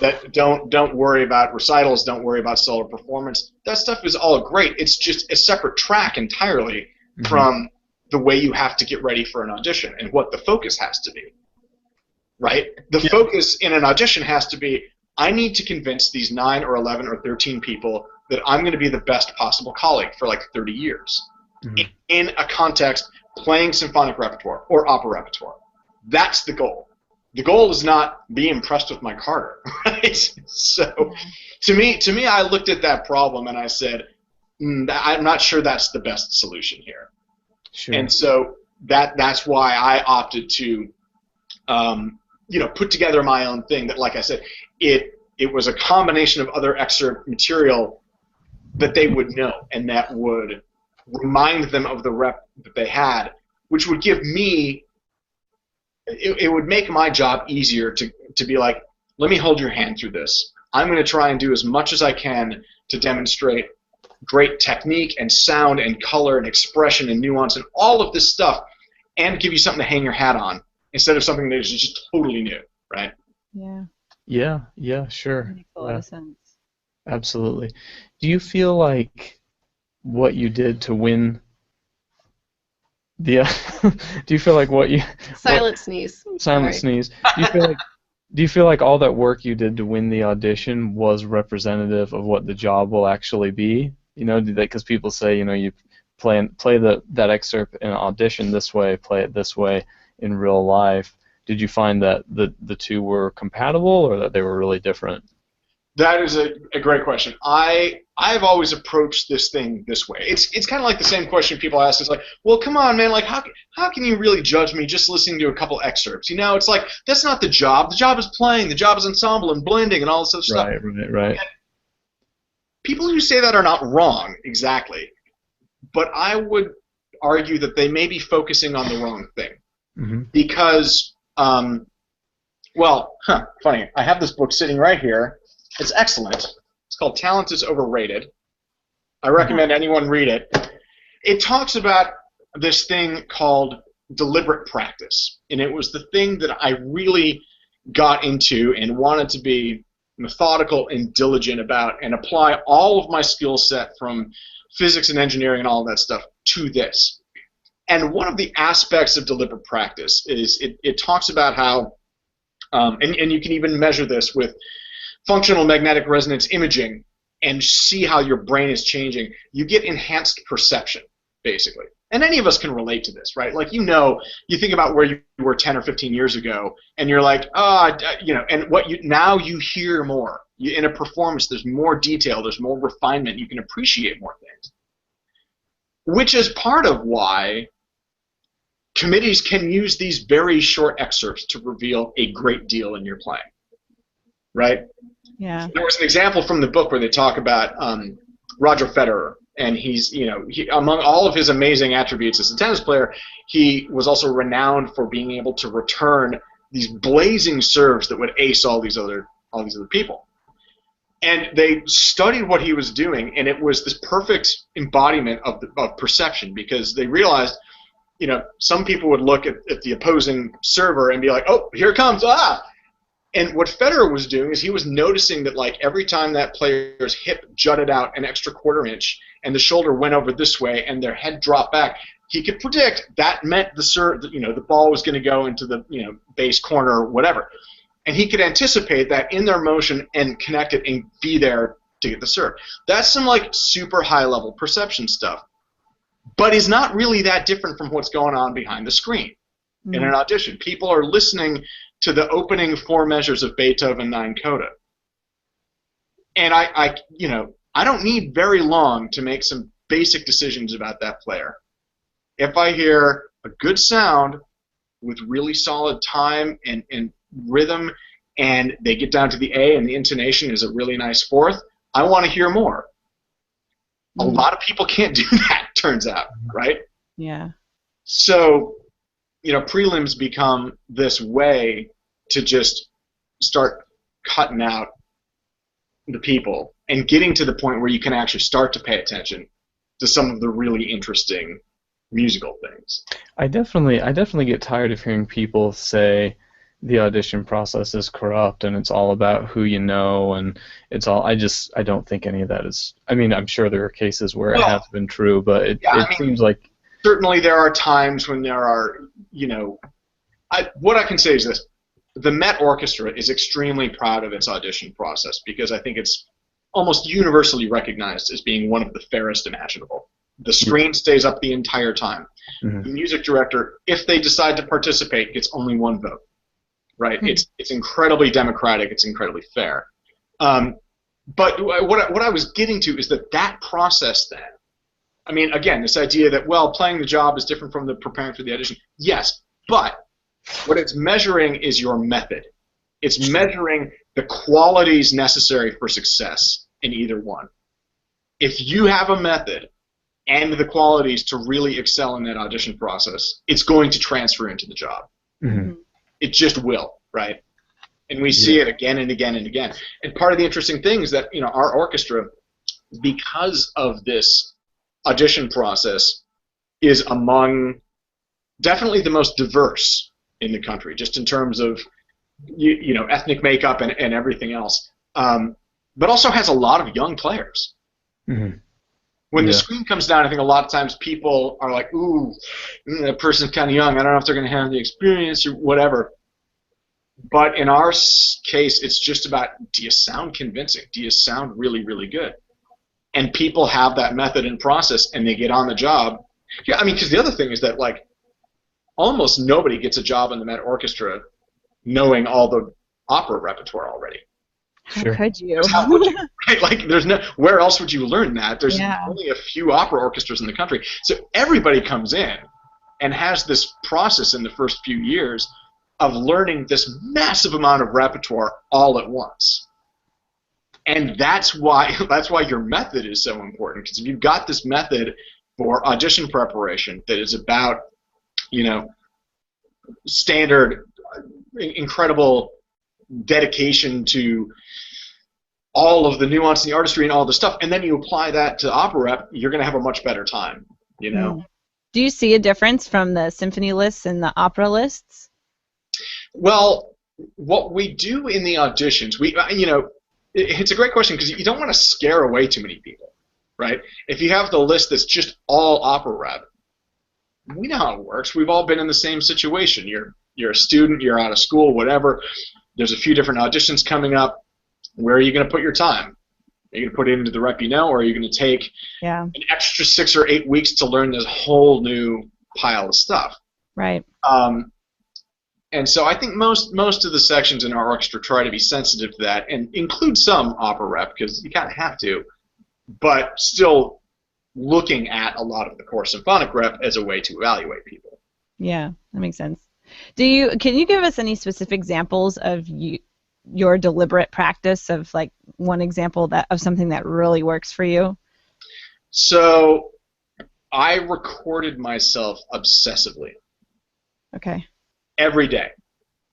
that don't worry about recitals, don't worry about solo performance. That stuff is all great. It's just a separate track entirely from the way you have to get ready for an audition and what the focus has to be. Right? The focus in an audition has to be, I need to convince these 9 or 11 or 13 people that I'm going to be the best possible colleague for like 30 years in a context playing symphonic repertoire or opera repertoire. That's the goal. The goal is not be impressed with my Carter, right? So to me, I looked at that problem and I said, I'm not sure that's the best solution here. Sure. And so that's why I opted to put together my own thing that, like I said, it was a combination of other excerpt material that they would know and that would remind them of the rep that they had, which would give me, it would make my job easier to be like, let me hold your hand through this. I'm going to try and do as much as I can to demonstrate great technique and sound and color and expression and nuance and all of this stuff and give you something to hang your hat on instead of something that is just totally new, right? Yeah. Yeah, sure. That makes a lot of sense. Absolutely. Do you feel like what you did to win the do you feel like what you Silent sneeze. silent Sorry. sneeze, do you feel like all that work you did to win the audition was representative of what the job will actually be? Because people say, you play that excerpt in an audition this way, play it this way in real life. Did you find that the two were compatible or that they were really different? That is a great question. I've always approached this thing this way. It's kind of like the same question people ask. It's like, well, come on, man. Like, how can you really judge me just listening to a couple excerpts? It's like, that's not the job. The job is playing. The job is ensemble and blending and all this other stuff. Right. And people who say that are not wrong, exactly. But I would argue that they may be focusing on the wrong thing. Because, funny. I have this book sitting right here. It's excellent. It's called Talent is Overrated. I recommend anyone read it. It talks about this thing called deliberate practice. And it was the thing that I really got into and wanted to be methodical and diligent about and apply all of my skill set from physics and engineering and all of that stuff to this. And one of the aspects of deliberate practice is it talks about how, and you can even measure this with functional magnetic resonance imaging and see how your brain is changing. You get enhanced perception, basically. And any of us can relate to this, right? Like, you think about where you were 10 or 15 years ago, and you're like, and now you hear more. In a performance, there's more detail, there's more refinement, you can appreciate more things. Which is part of why committees can use these very short excerpts to reveal a great deal in your playing, right? Yeah. There was an example from the book where they talk about Roger Federer, and he's, among all of his amazing attributes as a tennis player, he was also renowned for being able to return these blazing serves that would ace all these other people. And they studied what he was doing, and it was this perfect embodiment of perception, because they realized, some people would look at the opposing server and be like, oh, here it comes, ah! And what Federer was doing is he was noticing that, like, every time that player's hip jutted out an extra quarter inch and the shoulder went over this way and their head dropped back, he could predict that meant the ball was going to go into the base corner or whatever. And he could anticipate that in their motion and connect it and be there to get the serve. That's some like super high level perception stuff, but is not really that different from what's going on behind the screen in an audition. People are listening to the opening 4 measures of Beethoven 9 Coda. And I don't need very long to make some basic decisions about that player. If I hear a good sound with really solid time and rhythm, and they get down to the A and the intonation is a really nice fourth, I want to hear more. A lot of people can't do that, turns out, right? Yeah. So, prelims become this way to just start cutting out the people and getting to the point where you can actually start to pay attention to some of the really interesting musical things. I definitely get tired of hearing people say the audition process is corrupt and it's all about who you know, and it's all. I don't think any of that is. I mean, I'm sure there are cases where it has been true, but it seems like certainly there are times when there are, what I can say is this: the Met Orchestra is extremely proud of its audition process because I think it's almost universally recognized as being one of the fairest imaginable. The screen stays up the entire time. Mm-hmm. The music director, if they decide to participate, gets only one vote. Right? Mm-hmm. It's incredibly democratic. It's incredibly fair. But what I was getting to is that process then. I mean, again, this idea that, well, playing the job is different from the preparing for the audition. Yes, but what it's measuring is your method. It's measuring the qualities necessary for success in either one. If you have a method and the qualities to really excel in that audition process, it's going to transfer into the job. Mm-hmm. It just will, right? And we see it again and again and again. And part of the interesting thing is that, our orchestra, because of this audition process, is among definitely the most diverse in the country, just in terms of ethnic makeup and everything else, but also has a lot of young players. Mm-hmm. When the screen comes down, I think a lot of times people are like, ooh, that person's kind of young. I don't know if they're going to have the experience or whatever. But in our case, it's just about, do you sound convincing? Do you sound really, really good? And people have that method and process, and they get on the job. Yeah, I mean, because the other thing is that, like, almost nobody gets a job in the Met Orchestra knowing all the opera repertoire already. How could you? How would you? Right? Like, where else would you learn that? There's Yeah. only a few opera orchestras in the country. So everybody comes in and has this process in the first few years of learning this massive amount of repertoire all at once. And that's why your method is so important, because if you've got this method for audition preparation that is about, standard, incredible dedication to all of the nuance and the artistry and all the stuff, and then you apply that to opera rep, you're going to have a much better time, Do you see a difference from the symphony lists and the opera lists? Well, what we do in the auditions, it's a great question because you don't want to scare away too many people, right? If you have the list that's just all opera rep, we know how it works. We've all been in the same situation. You're a student, you're out of school, whatever. There's a few different auditions coming up. Where are you going to put your time? Are you going to put it into the rep or are you going to take an extra 6 or 8 weeks to learn this whole new pile of stuff? Right. And so I think most of the sections in our orchestra try to be sensitive to that and include some opera rep because you kind of have to, but still looking at a lot of the core symphonic rep as a way to evaluate people. Yeah, that makes sense. Can you give us any specific examples of your deliberate practice of, like, one example of something that really works for you? So I recorded myself obsessively. Okay. Every day.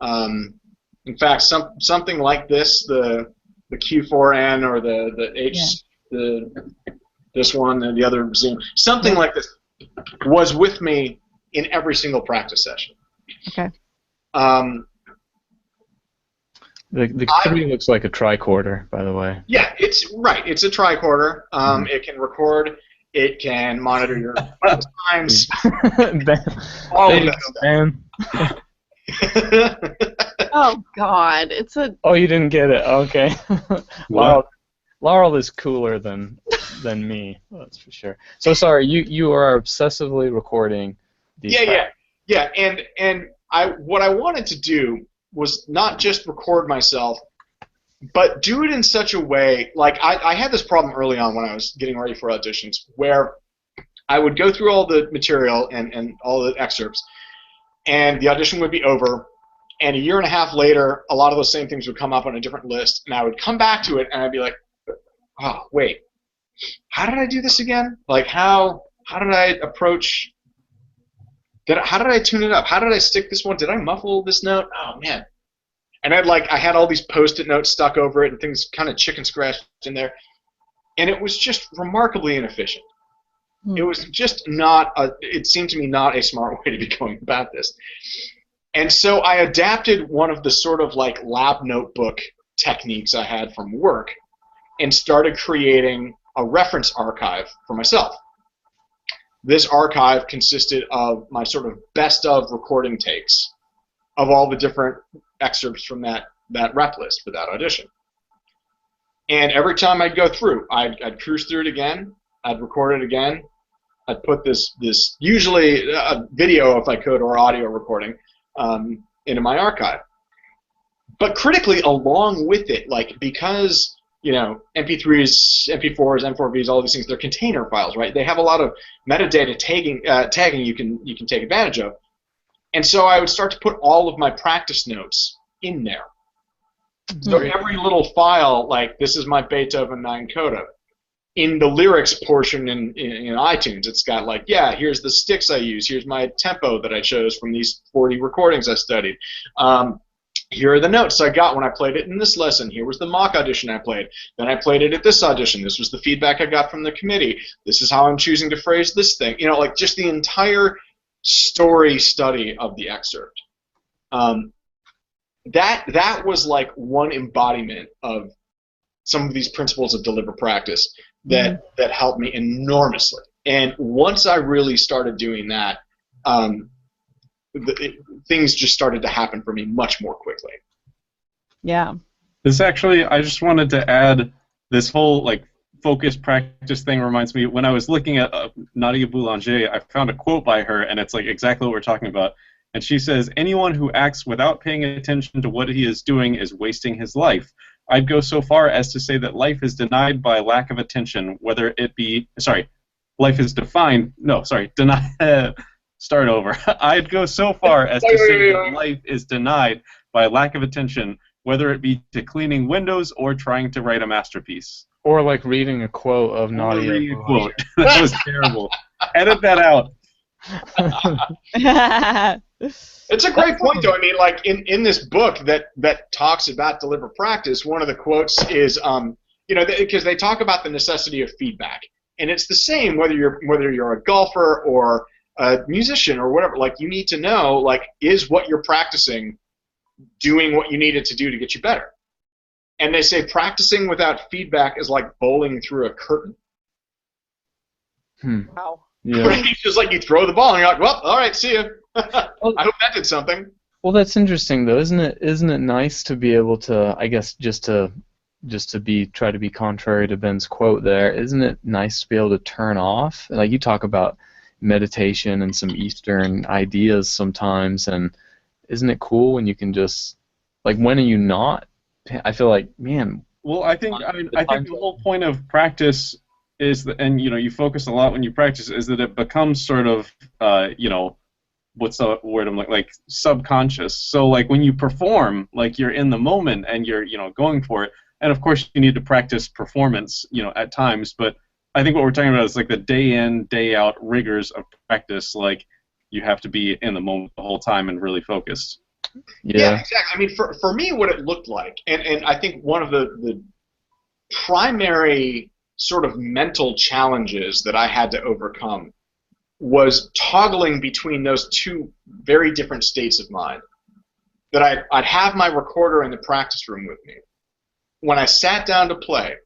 In fact, something like this, the Q4N or the H, this one and the other Zoom, something like this was with me in every single practice session. Okay. The 3 looks like a tricorder, by the way. Yeah, it's right. It's a tricorder. It can record. It can monitor your times. All of that. Oh God, it's a. Oh, you didn't get it. Okay. Laurel is cooler than me. That's for sure. So sorry, you are obsessively recording these. Yeah. And what I wanted to do was not just record myself, but do it in such a way. Like I had this problem early on when I was getting ready for auditions, where I would go through all the material and all the excerpts, and the audition would be over, and a year and a half later, a lot of those same things would come up on a different list, and I would come back to it, and I'd be like, oh, wait, how did I do this again? Like, how did I approach, how did I tune it up? How did I stick this one? Did I muffle this note? Oh, man. And I had all these Post-it notes stuck over it and things kind of chicken scratched in there, and it was just remarkably inefficient. It was just it seemed to me not a smart way to be going about this. And so I adapted one of the sort of like lab notebook techniques I had from work and started creating a reference archive for myself. This archive consisted of my sort of best of recording takes of all the different excerpts from that rep list for that audition. And every time I'd go through, I'd cruise through it again, I'd record it again, I'd put this usually a video if I could or audio recording into my archive. But critically, along with it, like because MP3s, MP4s, M4Vs, all these things, they're container files, right? They have a lot of metadata tagging you can take advantage of. And so I would start to put all of my practice notes in there. So every little file, like this is my Beethoven 9 coda. In the lyrics portion in iTunes, it's got like, yeah, here's the sticks I use. Here's my tempo that I chose from these 40 recordings I studied. Here are the notes I got when I played it in this lesson. Here was the mock audition I played. Then I played it at this audition. This was the feedback I got from the committee. This is how I'm choosing to phrase this thing. Like just the entire story study of the excerpt. That was like one embodiment of some of these principles of deliberate practice that helped me enormously. And once I really started doing that, things just started to happen for me much more quickly. Yeah. This actually, I just wanted to add, this whole like focus practice thing reminds me, when I was looking at Nadia Boulanger, I found a quote by her, and it's like exactly what we're talking about. And she says, anyone who acts without paying attention to what he is doing is wasting his life. I'd go so far as to say that life is denied by lack of attention, whether it be, life is defined, denied, start over. I'd go so far as to say that life is denied by lack of attention, whether it be to cleaning windows or trying to write a masterpiece. Or like reading a quote of Nadia. Reading a quote. That was terrible. Edit that out. It's a great point, though. I mean, like in this book that talks about deliberate practice, one of the quotes is, because they talk about the necessity of feedback, and it's the same whether you're a golfer or a musician or whatever. Like, you need to know, like, is what you're practicing doing what you need it to do to get you better? And they say practicing without feedback is like bowling through a curtain. Wow. Yeah. Right? It's just like you throw the ball and you're like, well, all right, see ya. I hope that did something. Well, that's interesting though, isn't it? Isn't it nice to be able to, I guess, just to try to be contrary to Ben's quote there? Isn't it nice to be able to turn off? Like, you talk about meditation and some Eastern ideas sometimes, and isn't it cool when you can just, like, when are you not? I feel like, man. Well, I think the whole point of practice is that, and you focus a lot when you practice, is that it becomes sort of what's the word I'm like subconscious. So like when you perform, like you're in the moment and you're going for it. And of course you need to practice performance at times, but I think what we're talking about is like the day in, day out rigors of practice. Like, you have to be in the moment the whole time and really focused. Yeah, exactly. I mean, for me, what it looked like, and I think one of the primary sort of mental challenges that I had to overcome was toggling between those two very different states of mind. That I'd have my recorder in the practice room with me. When I sat down to play,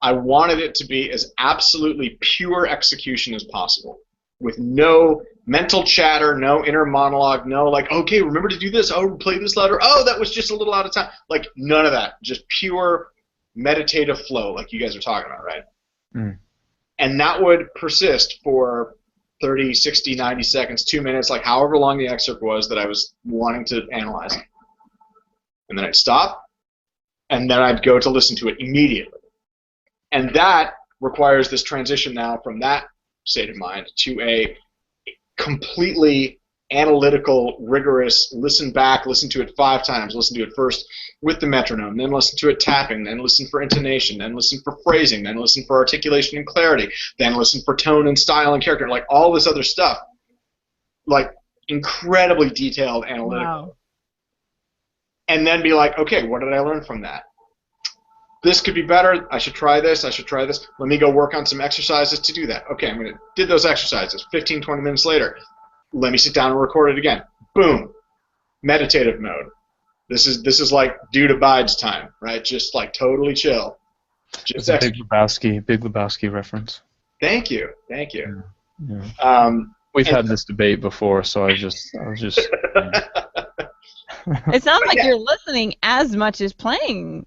I wanted it to be as absolutely pure execution as possible, with no mental chatter, no inner monologue, no like, okay, remember to do this, oh, play this louder, oh, that was just a little out of time. Like, none of that. Just pure meditative flow, like you guys are talking about, right? Mm. And that would persist for 30, 60, 90 seconds, 2 minutes, like however long the excerpt was that I was wanting to analyze. And then I'd stop, and then I'd go to listen to it immediately. And that requires this transition now from that state of mind to a completely analytical, rigorous, listen back, listen to it 5 times, listen to it first with the metronome, then listen to it tapping, then listen for intonation, then listen for phrasing, then listen for articulation and clarity, then listen for tone and style and character, like all this other stuff. Like, incredibly detailed analytical. Wow. and then be like, okay, what did I learn from that? This could be better. I should try this. I should try this. Let me go work on some exercises to do that. Okay, I'm going to did those exercises. 15, 20 minutes later, let me sit down and record it again. Boom. Meditative mode. This is like dude abides time, right? Just like totally chill. It's a Big Lebowski reference. Thank you. Yeah. We've had this debate before, so I was just. It sounds like you're listening as much as playing.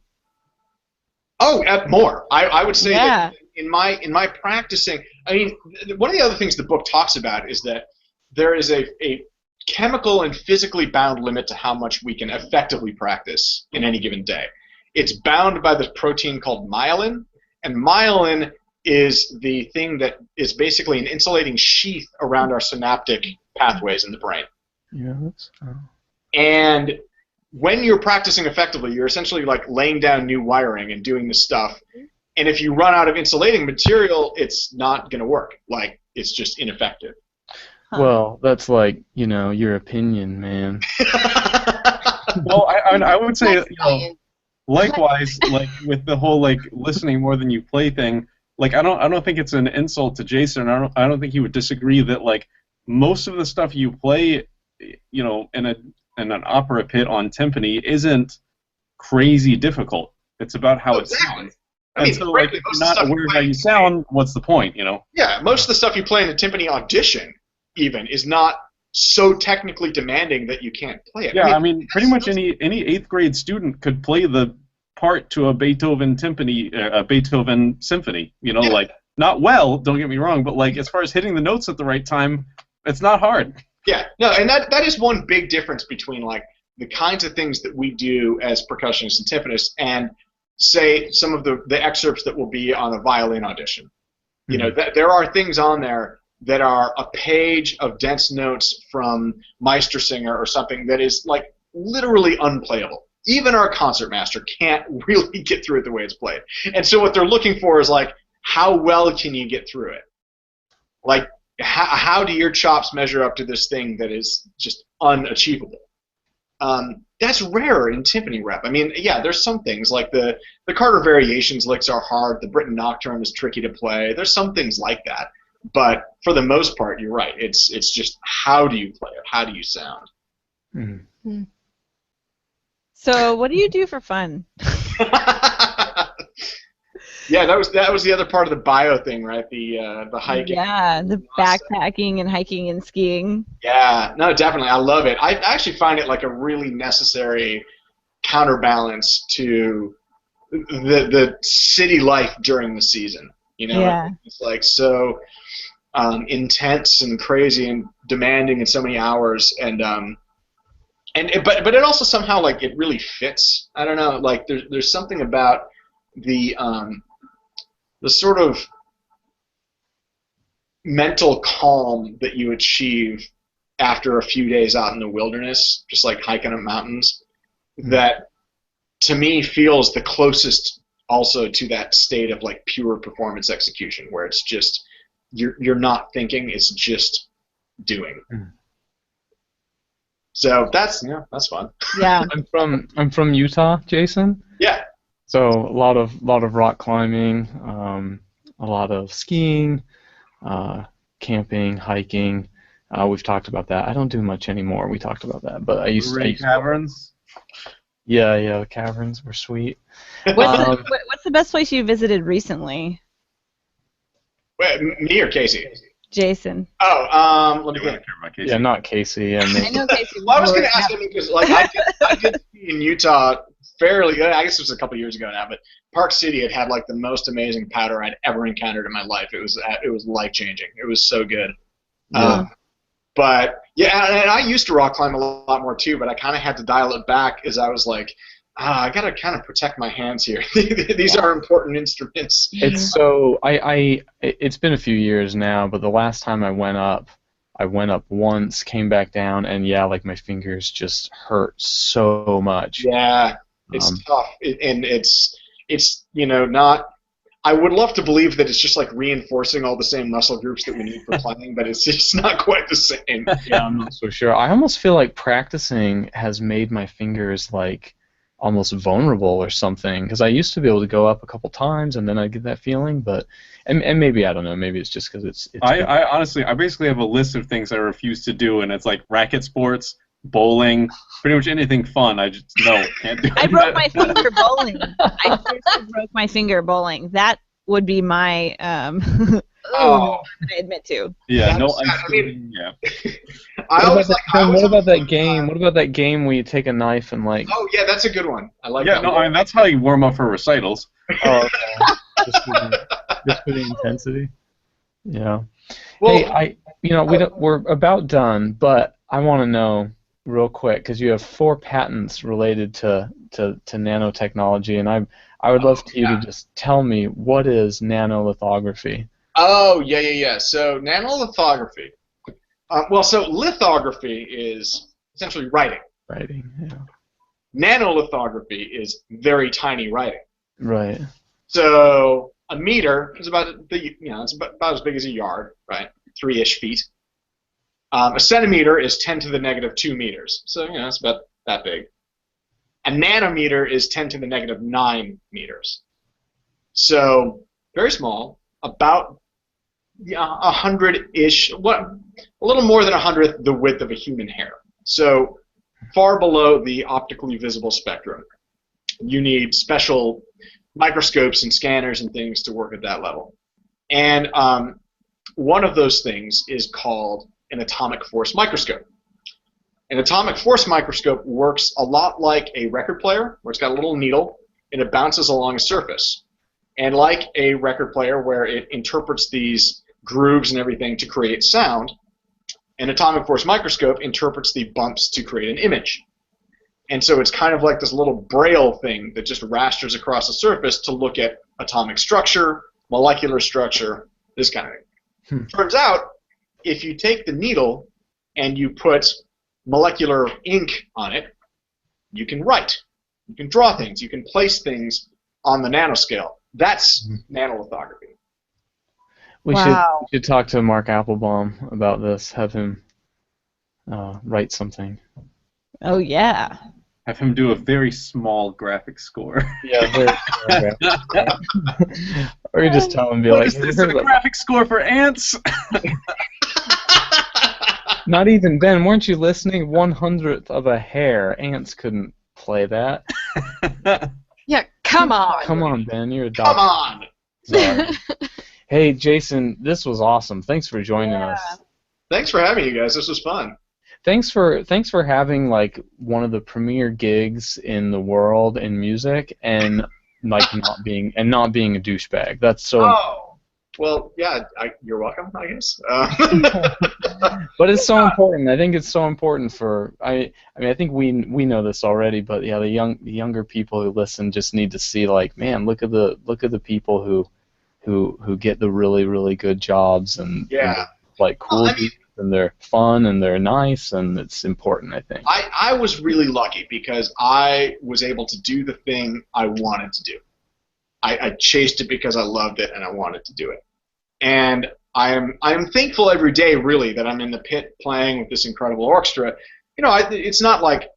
Oh, more. I would say Yeah. that in my practicing, I mean, one of the other things the book talks about is that there is a chemical and physically bound limit to how much we can effectively practice in any given day. It's bound by the protein called myelin, and myelin is the thing that is basically an insulating sheath around our synaptic pathways in the brain. Yeah. And when you're practicing effectively, you're essentially like laying down new wiring and doing this stuff. And if you run out of insulating material, it's not going to work. Like, it's just ineffective. Well, that's like, your opinion, man. Well, I would say, likewise, like with the whole like listening more than you play thing, like I don't think it's an insult to Jason. I don't think he would disagree that like most of the stuff you play, in an opera pit on timpani isn't crazy difficult. It's about how it sounds. I mean, and so, like, if you're not aware of how you sound, what's the point, Yeah, most of the stuff you play in a timpani audition, even, is not so technically demanding that you can't play it. Yeah, I mean pretty much any 8th grade student could play the part to a Beethoven timpani, a Beethoven symphony. Like not well, don't get me wrong, but like as far as hitting the notes at the right time, it's not hard. Yeah, no, and that is one big difference between like the kinds of things that we do as percussionists and timpanists and say some of the excerpts that will be on a violin audition. There are things on there that are a page of dense notes from Meistersinger or something that is like literally unplayable. Even our concertmaster can't really get through it the way it's played. And so what they're looking for is like, how well can you get through it? Like, how do your chops measure up to this thing that is just unachievable? That's rare in timpani rep. I mean, yeah, there's some things like the Carter Variations licks are hard. The Britten Nocturne is tricky to play. There's some things like that. But for the most part, you're right. It's just how do you play it? How do you sound? Mm-hmm. So what do you do for fun? Yeah, that was the other part of the bio thing, right? The hiking. Yeah, the backpacking and hiking and skiing. Yeah, no, definitely. I love it. I actually find it like a really necessary counterbalance to the city life during the season. Yeah. It's like so intense and crazy and demanding in so many hours, but it also somehow like it really fits. I don't know, like there's something about the sort of mental calm that you achieve after a few days out in the wilderness, just like hiking up mountains, that to me feels the closest also to that state of like pure performance execution, where it's just you're not thinking, it's just doing. So that's fun. Yeah. I'm from Utah, Jason. Yeah. So a lot of rock climbing, a lot of skiing, camping, hiking. We've talked about that. I don't do much anymore. We talked about that, but I used to. Caverns. Yeah, the caverns were sweet. What's the best place you visited recently? Wait, me or Casey? Jason. Oh, let me think. Yeah, not Casey. I know Casey. Well, I was going to ask him because like I did ski in Utah fairly. I guess it was a couple years ago now, but Park City had like the most amazing powder I'd ever encountered in my life. It was life changing. It was so good. Yeah. But yeah, and I used to rock climb a lot more too, but I kind of had to dial it back as I was like, I gotta kind of protect my hands here. These are important instruments. It's so it's been a few years now, but the last time I went up once, came back down, and yeah, like my fingers just hurt so much. Yeah, it's tough, and it's not. I would love to believe that it's just like reinforcing all the same muscle groups that we need for playing, but it's just not quite the same. Yeah, I'm not so sure. I almost feel like practicing has made my fingers like almost vulnerable or something, because I used to be able to go up a couple times and then I get that feeling, but and maybe I don't know, maybe it's just because it's I honestly, I basically have a list of things I refuse to do, and it's like racket sports, bowling, pretty much anything fun. I just can't do it. I broke my finger bowling. I seriously broke my finger bowling. That would be my Oh. I admit to. Yeah, no, I mean, yeah. What about that game? What about that game where you take a knife and like? Oh yeah, that's a good one. I like Yeah, that. no, one. I mean that's how you warm up for recitals. Oh, okay. just for the intensity. Yeah. Well, Hey, we're about done, but I want to know real quick because you have 4 patents related to nanotechnology, and I would love for you to just tell me what is nanolithography. Oh, yeah. So nanolithography. So lithography is essentially writing. Writing, yeah. Nanolithography is very tiny writing. Right. So a meter is it's about as big as a yard, right? 3-ish feet. A centimeter is 10 to the negative 2 meters. So it's about that big. A nanometer is 10 to the negative 9 meters. So very small, about 100-ish, a little more than 100th the width of a human hair. So far below the optically visible spectrum. You need special microscopes and scanners and things to work at that level. And one of those things is called an atomic force microscope. An atomic force microscope works a lot like a record player, where it's got a little needle and it bounces along a surface. And like a record player, where it interprets these grooves and everything to create sound, an atomic force microscope interprets the bumps to create an image. And so it's kind of like this little braille thing that just rasters across the surface to look at atomic structure, molecular structure, this kind of thing. Turns out, if you take the needle and you put molecular ink on it, you can write. You can draw things. You can place things on the nanoscale. That's nanolithography. We Wow. should talk to Mark Applebaum about this. Have him write something. Oh yeah. Have him do a very small graphic score. Yeah, very or you just tell him, be What like, is this, a graphic score for ants? Not even Ben, weren't you listening? 1/100th of a hair. Ants couldn't play that. Yeah, come on. Come on, Ben, you're a Come doctor. on. Sorry. Hey, Jason, this was awesome. Thanks for joining us. Thanks for having you guys. This was fun. Thanks for having like one of the premier gigs in the world in music and like not being a douchebag. That's so. Oh, well, yeah. You're welcome, I guess. But it's so important. I think it's so important for I mean I think we know this already, but yeah, the younger people who listen just need to see like, man, look at the people who get the really good jobs and like cool. Well, I mean, and they're fun and they're nice and it's important, I think. I was really lucky because I was able to do the thing I wanted to do. I chased it because I loved it and I wanted to do it. And I'm thankful every day, really, that I'm in the pit playing with this incredible orchestra. You know, it's not like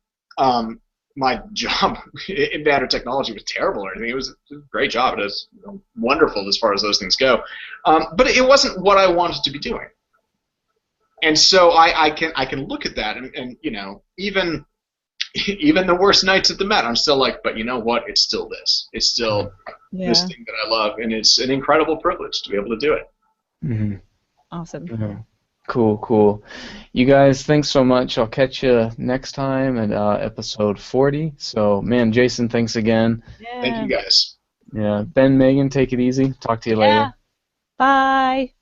my job in nanotechnology was terrible or anything. It was a great job. It was wonderful as far as those things go. But it wasn't what I wanted to be doing. And so I can look at that and you know, even the worst nights at the Met, I'm still like, but you know what? It's still this. It's still this thing that I love, and it's an incredible privilege to be able to do it. Mm-hmm. Awesome. Yeah. Cool. You guys, thanks so much. I'll catch you next time at episode 40. So, man, Jason, thanks again. Yeah. Thank you guys. Yeah, Ben, Megan, take it easy. Talk to you later. Bye.